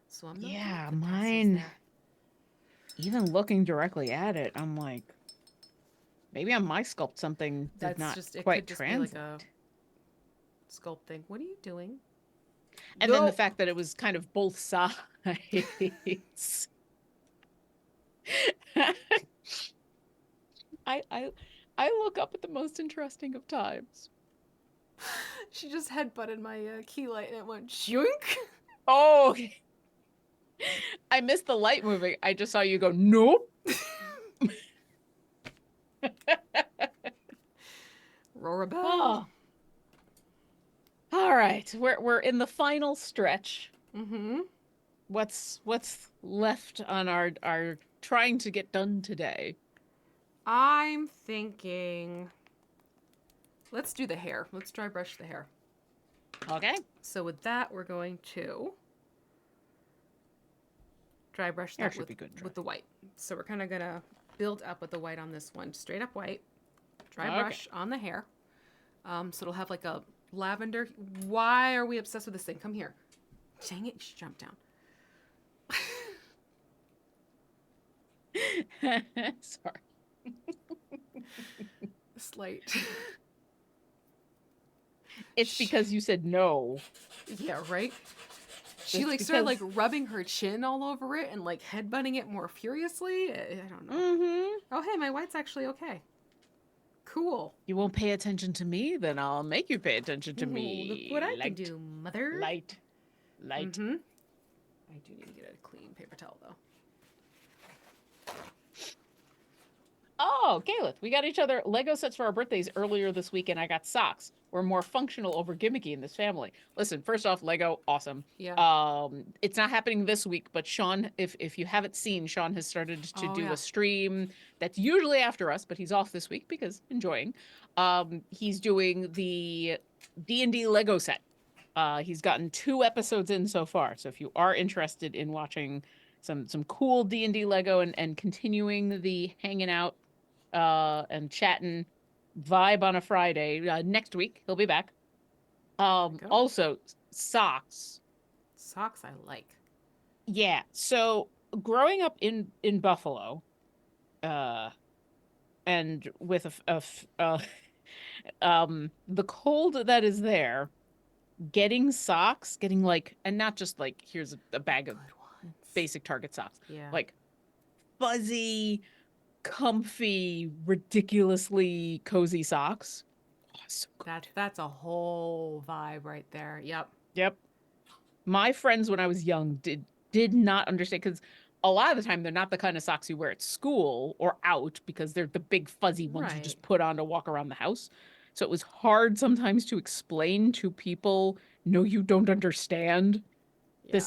So I'm not yeah, the mine. there. Even looking directly at it, I'm like, maybe on my sculpt something did not quite translate. Be like a sculpt thing. What are you doing? And then the fact that it was kind of both sides. I look up at the most interesting of times. She just headbutted my key light and it went shoink. Oh, I missed the light moving. I just saw you go, nope. Roar bell. Oh. All right, we're in the final stretch. Mm-hmm. What's left on our trying to get done today? I'm thinking, let's do the hair. Let's dry brush the hair. Okay. So with that, we're going to dry brush that with the white. So we're kind of gonna build up with the white on this one, straight up white. Dry brush on the hair. So it'll have like a lavender. Why are we obsessed with this thing? Come here. Dang it, you should jump down. Sorry. Slight. It's because you said no. Yeah, right? She started like rubbing her chin all over it and like headbutting it more furiously. I don't know. Mm-hmm. Oh, hey, my white's actually okay. Cool. You won't pay attention to me, then I'll make you pay attention to me. Look what I can do, mother. Light. Mm-hmm. I do need to get a clean paper towel, though. Oh, Gaylith, we got each other Lego sets for our birthdays earlier this week, and I got socks. We're more functional over gimmicky in this family. Listen, first off, Lego, awesome. Yeah. It's not happening this week, but Sean, if you haven't seen, Sean has started to do a stream that's usually after us, but he's off this week because enjoying. He's doing the D&D Lego set. He's gotten 2 episodes in so far, so if you are interested in watching some cool D&D Lego and continuing the hanging out and chatting vibe on a Friday. Next week, he'll be back. Also, socks. Socks I like. Yeah. So growing up in Buffalo, and with the cold that is there, getting socks, getting like, and not just like here's a bag of basic Target socks, like fuzzy, comfy, ridiculously cozy socks. Oh, so that's a whole vibe right there. Yep. My friends when I was young did not understand, because a lot of the time they're not the kind of socks you wear at school or out, because they're the big fuzzy ones you just put on to walk around the house. So it was hard sometimes to explain to people, no, you don't understand. Yeah.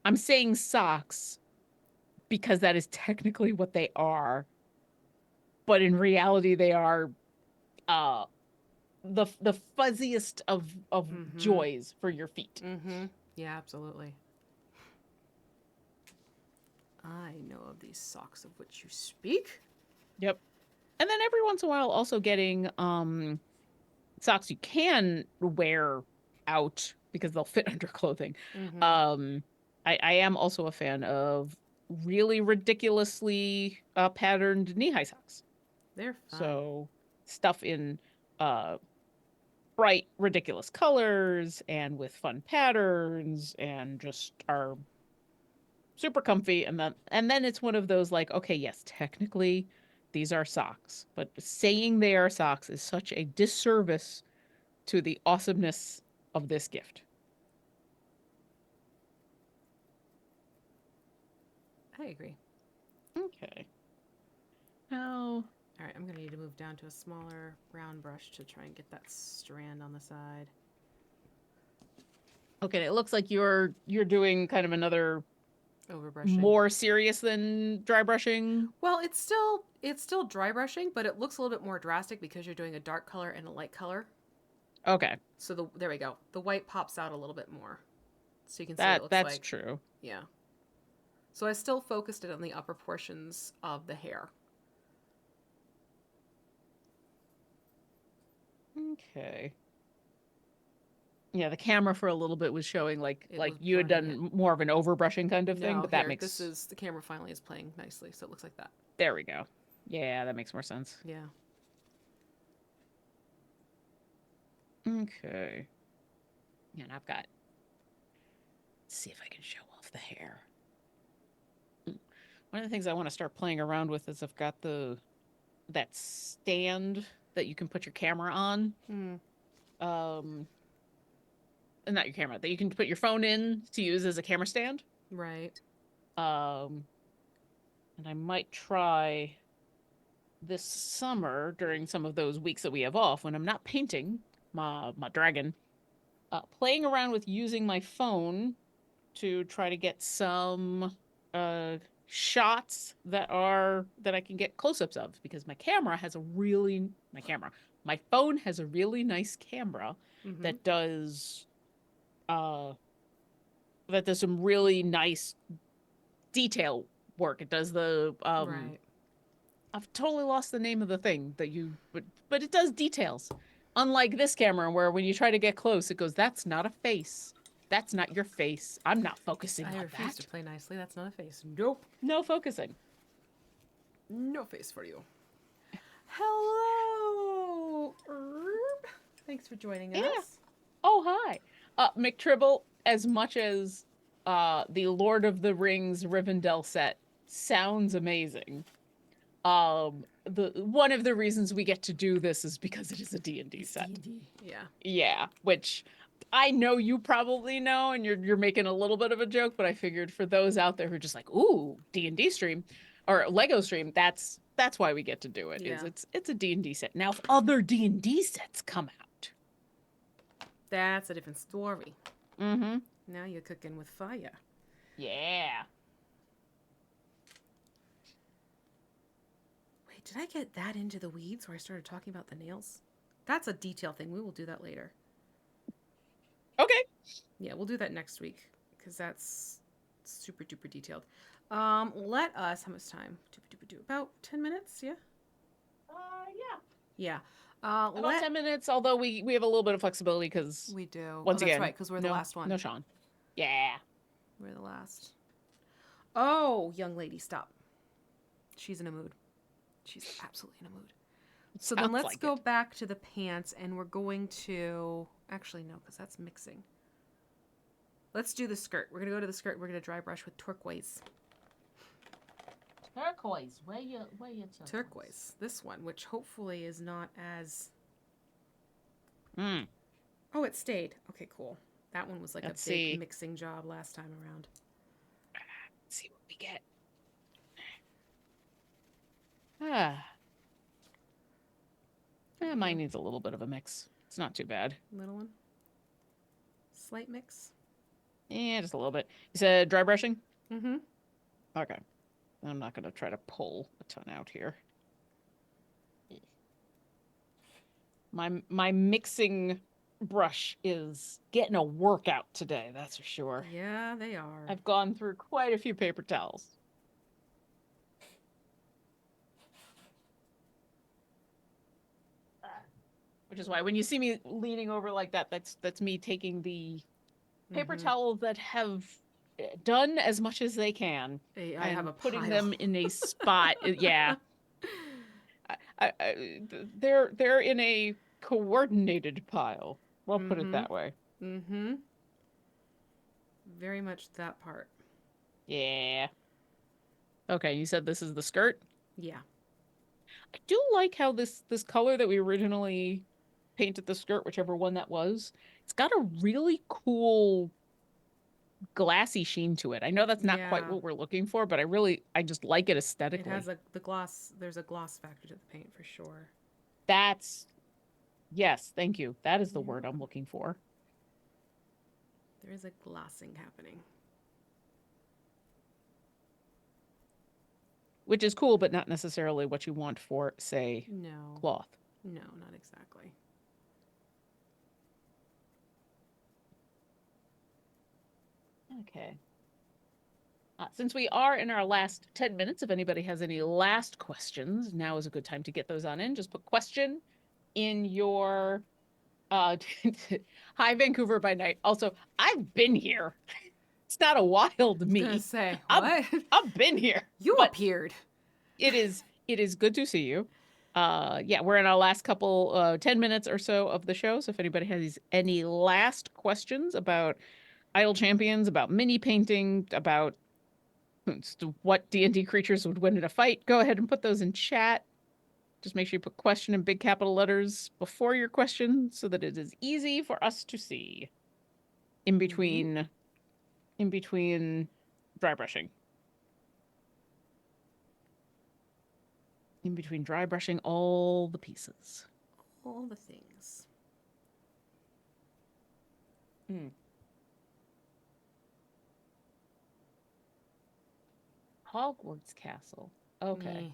I'm saying socks because that is technically what they are. But in reality, they are the fuzziest of joys for your feet. Mm-hmm. Yeah, absolutely. I know of these socks of which you speak. Yep. And then every once in a while also getting socks you can wear out because they'll fit under clothing. Mm-hmm. I am also a fan of really ridiculously patterned knee-high socks. They're fun. So stuff in bright, ridiculous colors and with fun patterns and just are super comfy. And then it's one of those like, okay, yes, technically these are socks, but saying they are socks is such a disservice to the awesomeness of this gift. I agree. Okay. Now, All right, I'm going to need to move down to a smaller round brush to try and get that strand on the side. Okay, it looks like you're doing kind of another overbrushing, more serious than dry brushing. Well, it's still dry brushing, but it looks a little bit more drastic because you're doing a dark color and a light color. Okay. So there we go. The white pops out a little bit more, so you can see what it looks that's like. true. Yeah. So I still focused it on the upper portions of the hair. Okay. Yeah, the camera for a little bit was showing like you had done more of an overbrushing kind of thing, but that makes this is the camera finally is playing nicely, so it looks like that. There we go. Yeah, that makes more sense. Yeah. Okay. And I've got. Let's see if I can show off the hair. One of the things I want to start playing around with is I've got that stand that you can put your camera on. Not your camera, that you can put your phone in to use as a camera stand. Right. And I might try this summer during some of those weeks that we have off when I'm not painting my dragon, playing around with using my phone to try to get some shots that I can get close-ups of, because my phone has a really nice camera that does some really nice detail work. It does the right. I've totally lost the name of the thing that but it does details. Unlike this camera where when you try to get close, it goes, that's not a face. That's not your face. I'm not focusing on that. I refuse to play nicely. That's not a face. Nope. No focusing. No face for you. Hello, Herb. Thanks for joining us. Oh, hi. McTribble, as much as the Lord of the Rings Rivendell set sounds amazing, one of the reasons we get to do this is because it is a D&D set. D&D. Yeah. Yeah, which I know you probably know, and you're making a little bit of a joke, but I figured for those out there who are just like, ooh, D&D stream or Lego stream, that's why we get to do it. Yeah. It's a D&D set. Now, if other D&D sets come out, that's a different story. Mm-hmm. Now you're cooking with fire. Yeah. Wait, did I get that into the weeds where I started talking about the nails? That's a detail thing. We will do that later. Okay. Yeah, we'll do that next week because that's super duper detailed. Let us. How much time? About 10 minutes. Yeah. Yeah. Yeah. About 10 minutes. Although we have a little bit of flexibility because we do. Once again, that's right. Because we're the last one. No, Sean. Yeah. We're the last. Oh, young lady, stop. She's in a mood. She's absolutely in a mood. So then let's go back to the pants, and we're going to... Actually, no, because that's mixing. Let's do the skirt. We're going to go to the skirt. We're going to dry brush with turquoise. Turquoise? Where you turquoise? This one, which hopefully is not as... Oh, it stayed. Okay, cool. That one was like a big mixing job last time around. Let's see what we get. Mine needs a little bit of a mix. It's not too bad. Little one? Slight mix? Yeah, just a little bit. You said dry brushing? Mm-hmm. Okay. I'm not going to try to pull a ton out here. My mixing brush is getting a workout today, that's for sure. Yeah, they are. I've gone through quite a few paper towels. Which is why when you see me leaning over like that, that's me taking the paper towels that have done as much as they can. I have a putting pile. them in a spot. Yeah. They're in a coordinated pile. We'll put it that way. Mm-hmm. Very much that part. Yeah. Okay, you said this is the skirt? Yeah. I do like how this color that we originally painted the skirt, whichever one that was, it's got a really cool glassy sheen to it. I know that's not quite what we're looking for, but I just like it aesthetically. It has the gloss. There's a gloss factor to the paint for sure. Yes, thank you. That is the word I'm looking for. There is a glossing happening. Which is cool, but not necessarily what you want for, say, cloth. No, not exactly. Okay. Since we are in our last 10 minutes, if anybody has any last questions, now is a good time to get those on in. Just put question in your hi Vancouver by night. Also, I've been here. It's not a wild me. I was gonna say, what? I've been here. You appeared. It is good to see you. Yeah, we're in our last couple 10 minutes or so of the show. So if anybody has any last questions about Idle Champions, about mini painting, about what D&D creatures would win in a fight, go ahead and put those in chat. Just make sure you put question in big capital letters before your question so that it is easy for us to see in between dry brushing. In between dry brushing all the pieces. All the things. Hogwarts Castle. Okay.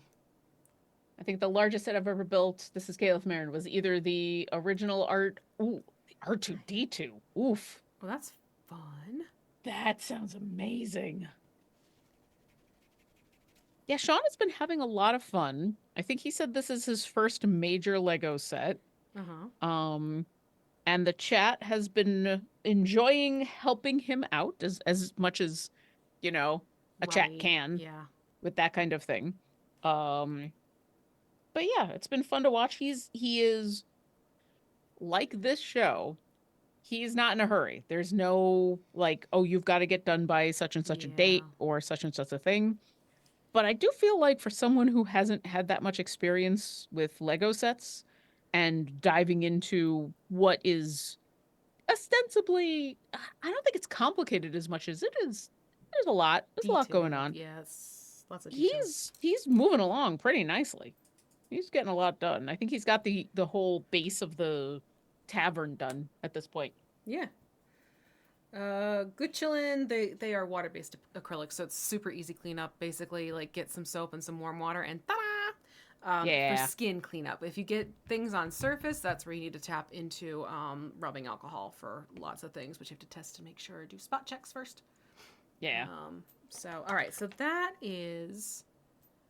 I think the largest set I've ever built, this is Caliph Marin, was either the original art. Ooh, the R2D2. Oof. Well, that's fun. That sounds amazing. Yeah, Sean has been having a lot of fun. I think he said this is his first major Lego set. And the chat has been enjoying helping him out as much as, a chat can. Yeah. With that kind of thing. But yeah, it's been fun to watch. He is like this show. He's not in a hurry. There's no like, oh, you've got to get done by such and such a date or such and such a thing. But I do feel like for someone who hasn't had that much experience with Lego sets and diving into what is ostensibly, I don't think it's complicated as much as it is. There's a lot. There's a lot going on. Yes, lots of details. He's moving along pretty nicely. He's getting a lot done. I think he's got the whole base of the tavern done at this point. Yeah. Good chillin'. They are water-based acrylics, so it's super easy cleanup. Basically, like get some soap and some warm water, and ta-da! For skin cleanup. If you get things on surface, that's where you need to tap into rubbing alcohol for lots of things, which you have to test to make sure. Do spot checks first. Yeah. So all right. So that is.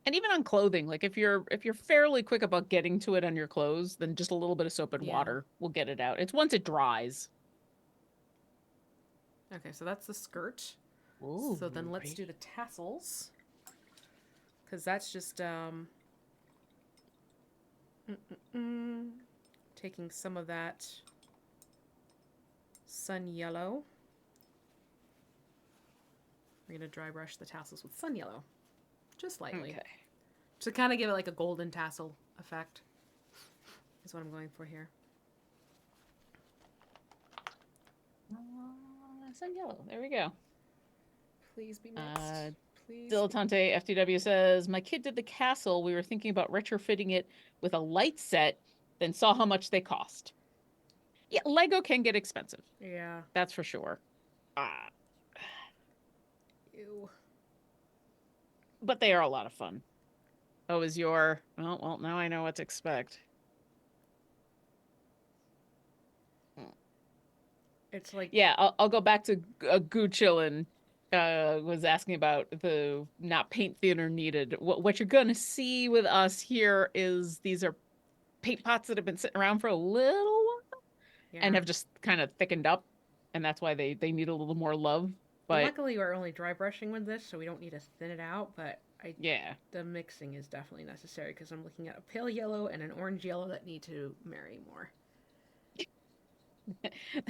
And even on clothing, like if you're fairly quick about getting to it on your clothes, then just a little bit of soap and water will get it out. It's once it dries. Okay, so that's the skirt. Ooh, so then let's do the tassels. Because that's just taking some of that sun yellow. We're going to dry brush the tassels with sun yellow. Just lightly. Okay. To kind of give it like a golden tassel effect is what I'm going for here. Sun yellow. There we go. Please be mixed. Please. Dilettante FTW says, my kid did the castle. We were thinking about retrofitting it with a light set, then saw how much they cost. Yeah, Lego can get expensive. Yeah. That's for sure. Ew. But they are a lot of fun. Oh, is your... Oh, well, now I know what to expect. It's like... Yeah, I'll go back to Goo Chillin' was asking about the not paint thinner needed. What you're going to see with us here is these are paint pots that have been sitting around for a little while and have just kind of thickened up. And that's why they need a little more love. But luckily, we're only dry brushing with this, so we don't need to thin it out. But the mixing is definitely necessary because I'm looking at a pale yellow and an orange yellow that need to marry more.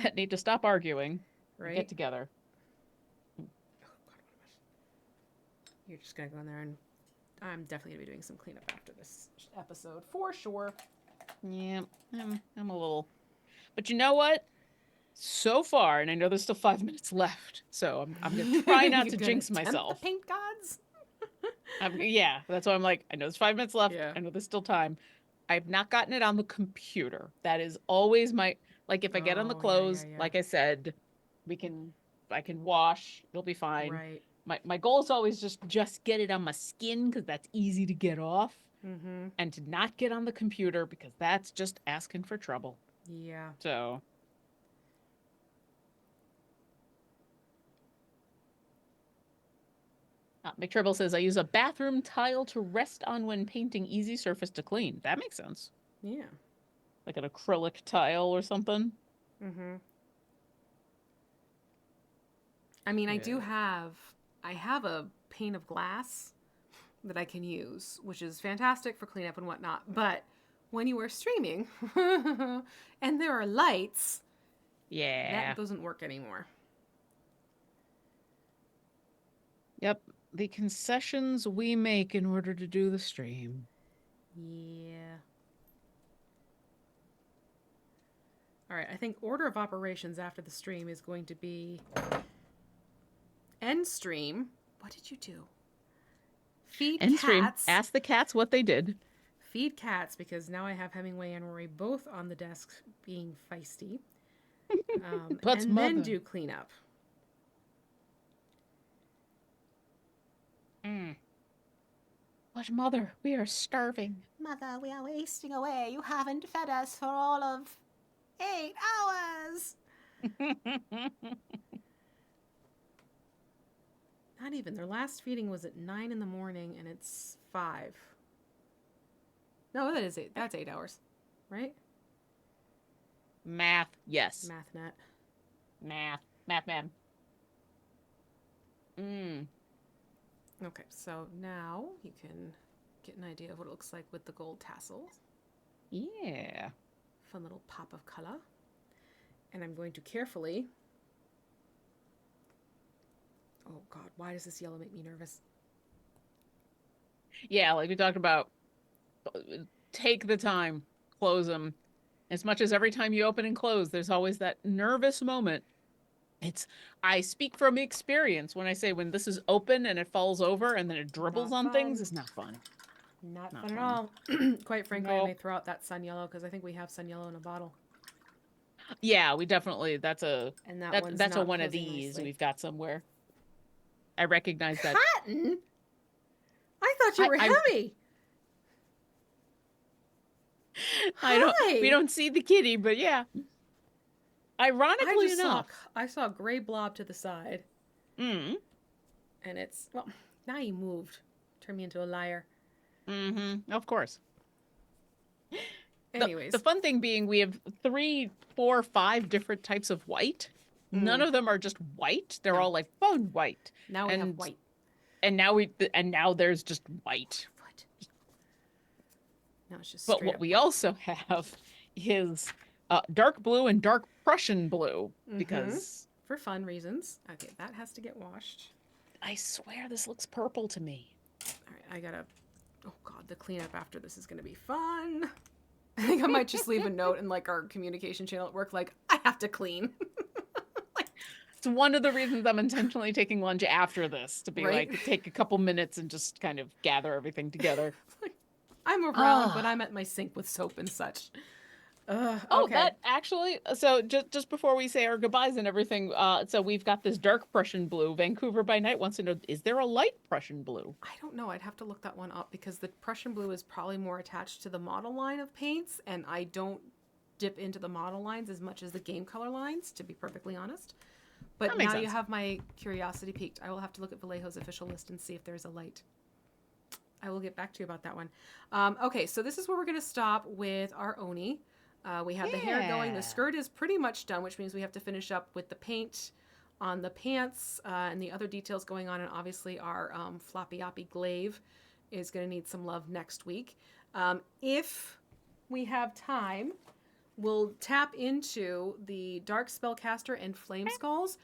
that need to stop arguing. Right? Get together. Oh, God, you're just going to go in there and I'm definitely going to be doing some cleanup after this episode for sure. Yeah, I'm a little... But you know what? So far, and I know there's still 5 minutes left, so I'm gonna try not to jinx myself. The paint gods. Yeah, that's why I'm like, I know there's 5 minutes left. Yeah. I know there's still time. I've not gotten it on the computer. That is always my, like, if I get on the clothes, like I said, I can wash. It'll be fine. Right. My goal is always just get it on my skin because that's easy to get off, and to not get on the computer because that's just asking for trouble. Yeah. So. McTribble says, I use a bathroom tile to rest on when painting, easy surface to clean. That makes sense. Yeah. Like an acrylic tile or something. I mean, yeah. I have a pane of glass that I can use, which is fantastic for cleanup and whatnot. But when you are streaming and there are lights, that doesn't work anymore. Yep. The concessions we make in order to do the stream. Yeah. All right, I think order of operations after the stream is going to be end stream. What did you do? Feed end cats. Stream. Ask the cats what they did. Feed cats, because now I have Hemingway and Rory both on the desk being feisty. And then do cleanup. But Mother, we are starving. Mother, we are wasting away. You haven't fed us for all of 8 hours. Not even. Their last feeding was at 9 in the morning, and it's 5. No, that is 8. That's 8 hours, right? Math, yes. Math. Math man. Okay, so now you can get an idea of what it looks like with the gold tassels. Yeah. Fun little pop of color. And I'm going to carefully... Oh, God, why does this yellow make me nervous? Yeah, like we talked about, take the time, close them. As much as every time you open and close, there's always that nervous moment. I speak from experience when I say when this is open and it falls over and then it dribbles on things, it's not fun. Not fun at all. Quite frankly, I may throw out that sun yellow because I think we have sun yellow in a bottle. Yeah, we definitely, that's a one of these nicely. We've got somewhere. I recognize that. Cotton? I thought you were heavy. We don't see the kitty, but yeah. Ironically enough. I saw a gray blob to the side. And it's, well, now you moved. Turned me into a liar. Of course. Anyways. The fun thing being we have 3, 4, 5 different types of white. None of them are just white. They're all like bone white. Now we have white. And now there's just white. Now it's just But what we also have is dark blue and dark Prussian blue because for fun reasons. Okay, that has to get washed. I swear this looks purple to me. All right, I gotta. Oh God, the cleanup after this is gonna be fun. I think I might just leave a note in like our communication channel at work, like I have to clean. It's one of the reasons I'm intentionally taking lunch after this to be like take a couple minutes and just kind of gather everything together. I'm around, but I'm at my sink with soap and such. Okay. That actually, so just before we say our goodbyes and everything, so we've got this dark Prussian blue. Vancouver by Night wants to know, is there a light Prussian blue? I don't know. I'd have to look that one up because the Prussian blue is probably more attached to the model line of paints, and I don't dip into the model lines as much as the game color lines, to be perfectly honest. But now you have my curiosity piqued. I will have to look at Vallejo's official list and see if there's a light. I will get back to you about that one. Okay, so this is where we're going to stop with our Oni. We have the hair going. The skirt is pretty much done, which means we have to finish up with the paint on the pants and the other details going on. And obviously our floppy-oppy glaive is going to need some love next week. If we have time, we'll tap into the Dark Spellcaster and Flame Skulls,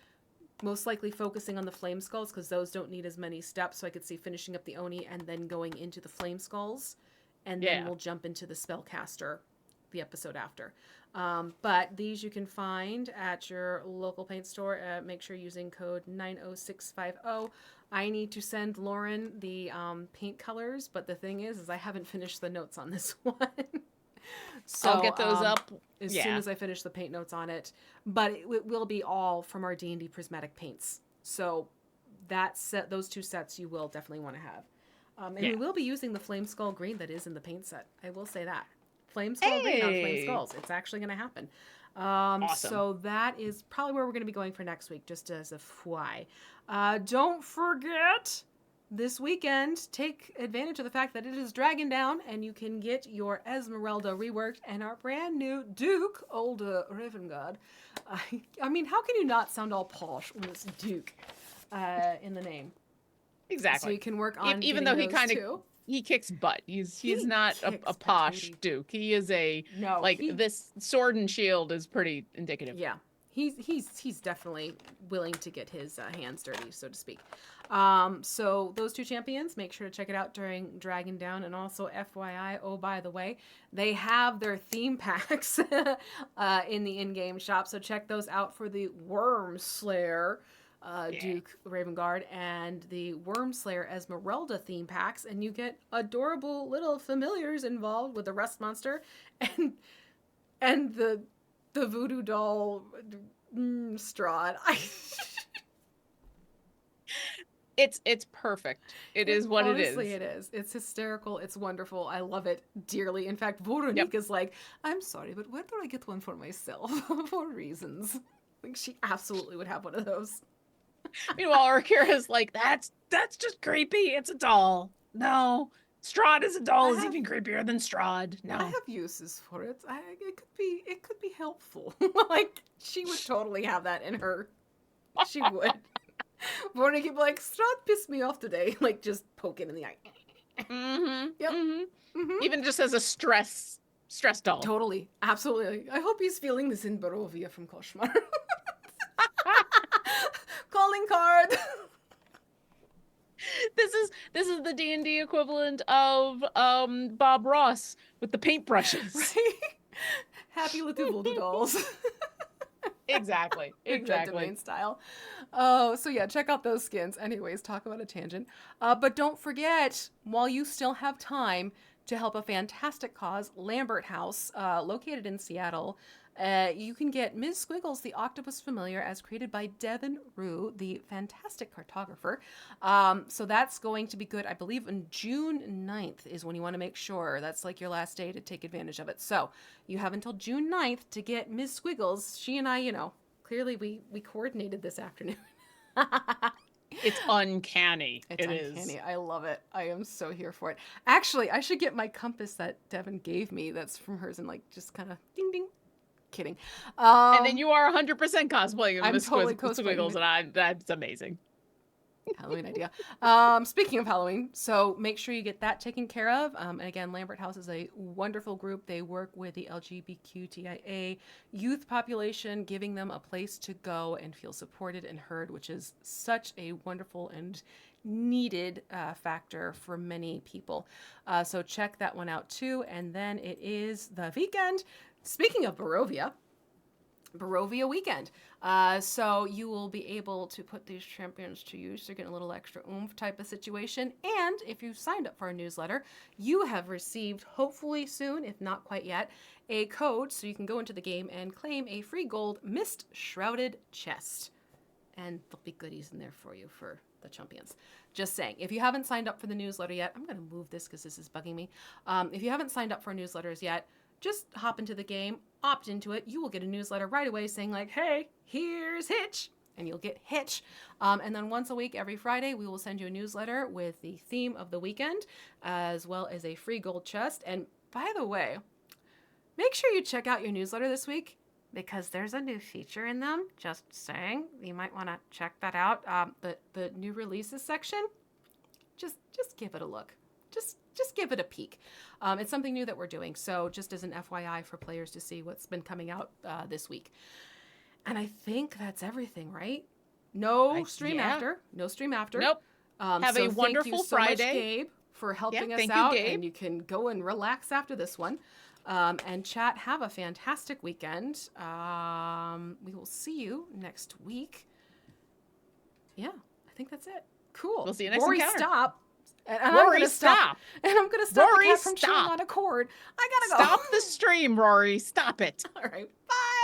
most likely focusing on the Flame Skulls because those don't need as many steps. So I could see finishing up the Oni and then going into the Flame Skulls. And then we'll jump into the Spellcaster the episode after. But these you can find at your local paint store. Make sure you're using code 90650. I need to send Lauren the paint colors, but the thing is I haven't finished the notes on this one. So I'll get those up as soon as I finish the paint notes on it. But it will be all from our D&D prismatic paints. So those two sets you will definitely want to have. And we will be using the Flame Skull Green that is in the paint set. I will say that. Flame Skull Green on Flame Skulls. It's actually going to happen. Awesome. So that is probably where we're going to be going for next week, just as a FYI. Don't forget, this weekend, take advantage of the fact that it is Dragon Down, and you can get your Esmeralda reworked and our brand new Duke, old Raven God. I mean, how can you not sound all posh when it's Duke in the name? Exactly. So you can work on even though he kicks butt. He's not a posh Duke. He is this sword and shield is pretty indicative. Yeah. He's definitely willing to get his hands dirty, so to speak. So those two champions, make sure to check it out during Dragon Down. And also FYI, oh, by the way, they have their theme packs in the in-game shop. So check those out for the Worm Slayer Duke Raven Guard and the Worm Slayer Esmeralda theme packs. And you get adorable little familiars involved with the Rust Monster and the voodoo doll Strahd. It's perfect. It is what it is. Honestly, it is. It's hysterical. It's wonderful. I love it dearly. In fact, Veronika's like, I'm sorry, but where do I get one for myself? For reasons. Like, she absolutely would have one of those. Meanwhile, Arkira's like, that's just creepy. It's a doll. No. Strahd is a doll is even creepier than Strahd. No. I have uses for it. It could be helpful. Like, she would totally have that in her. She would. Veronica would be like, Strahd pissed me off today. Like, just poke it in the eye. Mm-hmm. Yep. Mm-hmm. Mm-hmm. Even just as a stress doll. Totally. Absolutely. I hope he's feeling this in Barovia from Koshmar. Calling card. This is the D&D equivalent of Bob Ross with the paintbrushes. Right? Happy little voodoo dolls. Exactly. Domain style. Oh, so yeah, check out those skins. Anyways, talk about a tangent. But don't forget, while you still have time to help a fantastic cause, Lambert House, located in Seattle, you can get Ms. Squiggles, the Octopus Familiar, as created by Devin Rue, the fantastic cartographer. So that's going to be good. I believe on June 9th is when you want to make sure. That's like your last day to take advantage of it. So you have until June 9th to get Ms. Squiggles. She and I, clearly we coordinated this afternoon. It's uncanny. It's uncanny. I love it. I am so here for it. Actually, I should get my compass that Devin gave me that's from hers and just kind of ding ding. Kidding. And then you are 100% cosplaying of Miss totally Squiggles, and that's amazing. Halloween idea. Speaking of Halloween, so make sure you get that taken care of. And again, Lambert House is a wonderful group. They work with the LGBTQIA youth population, giving them a place to go and feel supported and heard, which is such a wonderful and needed factor for many people. So check that one out too. And then it is the weekend. Speaking of Barovia weekend. So you will be able to put these champions to use to get a little extra oomph type of situation. And if you've signed up for our newsletter, you have received, hopefully soon, if not quite yet, a code so you can go into the game and claim a free gold mist shrouded chest. And there'll be goodies in there for you for the champions. Just saying. If you haven't signed up for the newsletter yet, I'm going to move this because this is bugging me. If you haven't signed up for newsletters yet, just hop into the game, opt into it. You will get a newsletter right away saying like, hey, here's Hitch. And you'll get Hitch. And then once a week, every Friday, we will send you a newsletter with the theme of the weekend, as well as a free gold chest. And by the way, make sure you check out your newsletter this week because there's a new feature in them. Just saying. You might want to check that out. The new releases section, just give it a look. Just give it a peek. It's something new that we're doing. So just as an FYI for players to see what's been coming out this week. And I think that's everything, right? No stream after. Nope. Have a wonderful Friday. Much, Gabe, for helping us out. And you can go and relax after this one. And chat, have a fantastic weekend. We will see you next week. Yeah, I think that's it. Cool. We'll see you next Rory, encounter. Stop. And Rory, stop. And I'm going to stop Rory, the cat from chewing on a cord. I got to go. Stop the stream, Rory. Stop it. All right. Bye.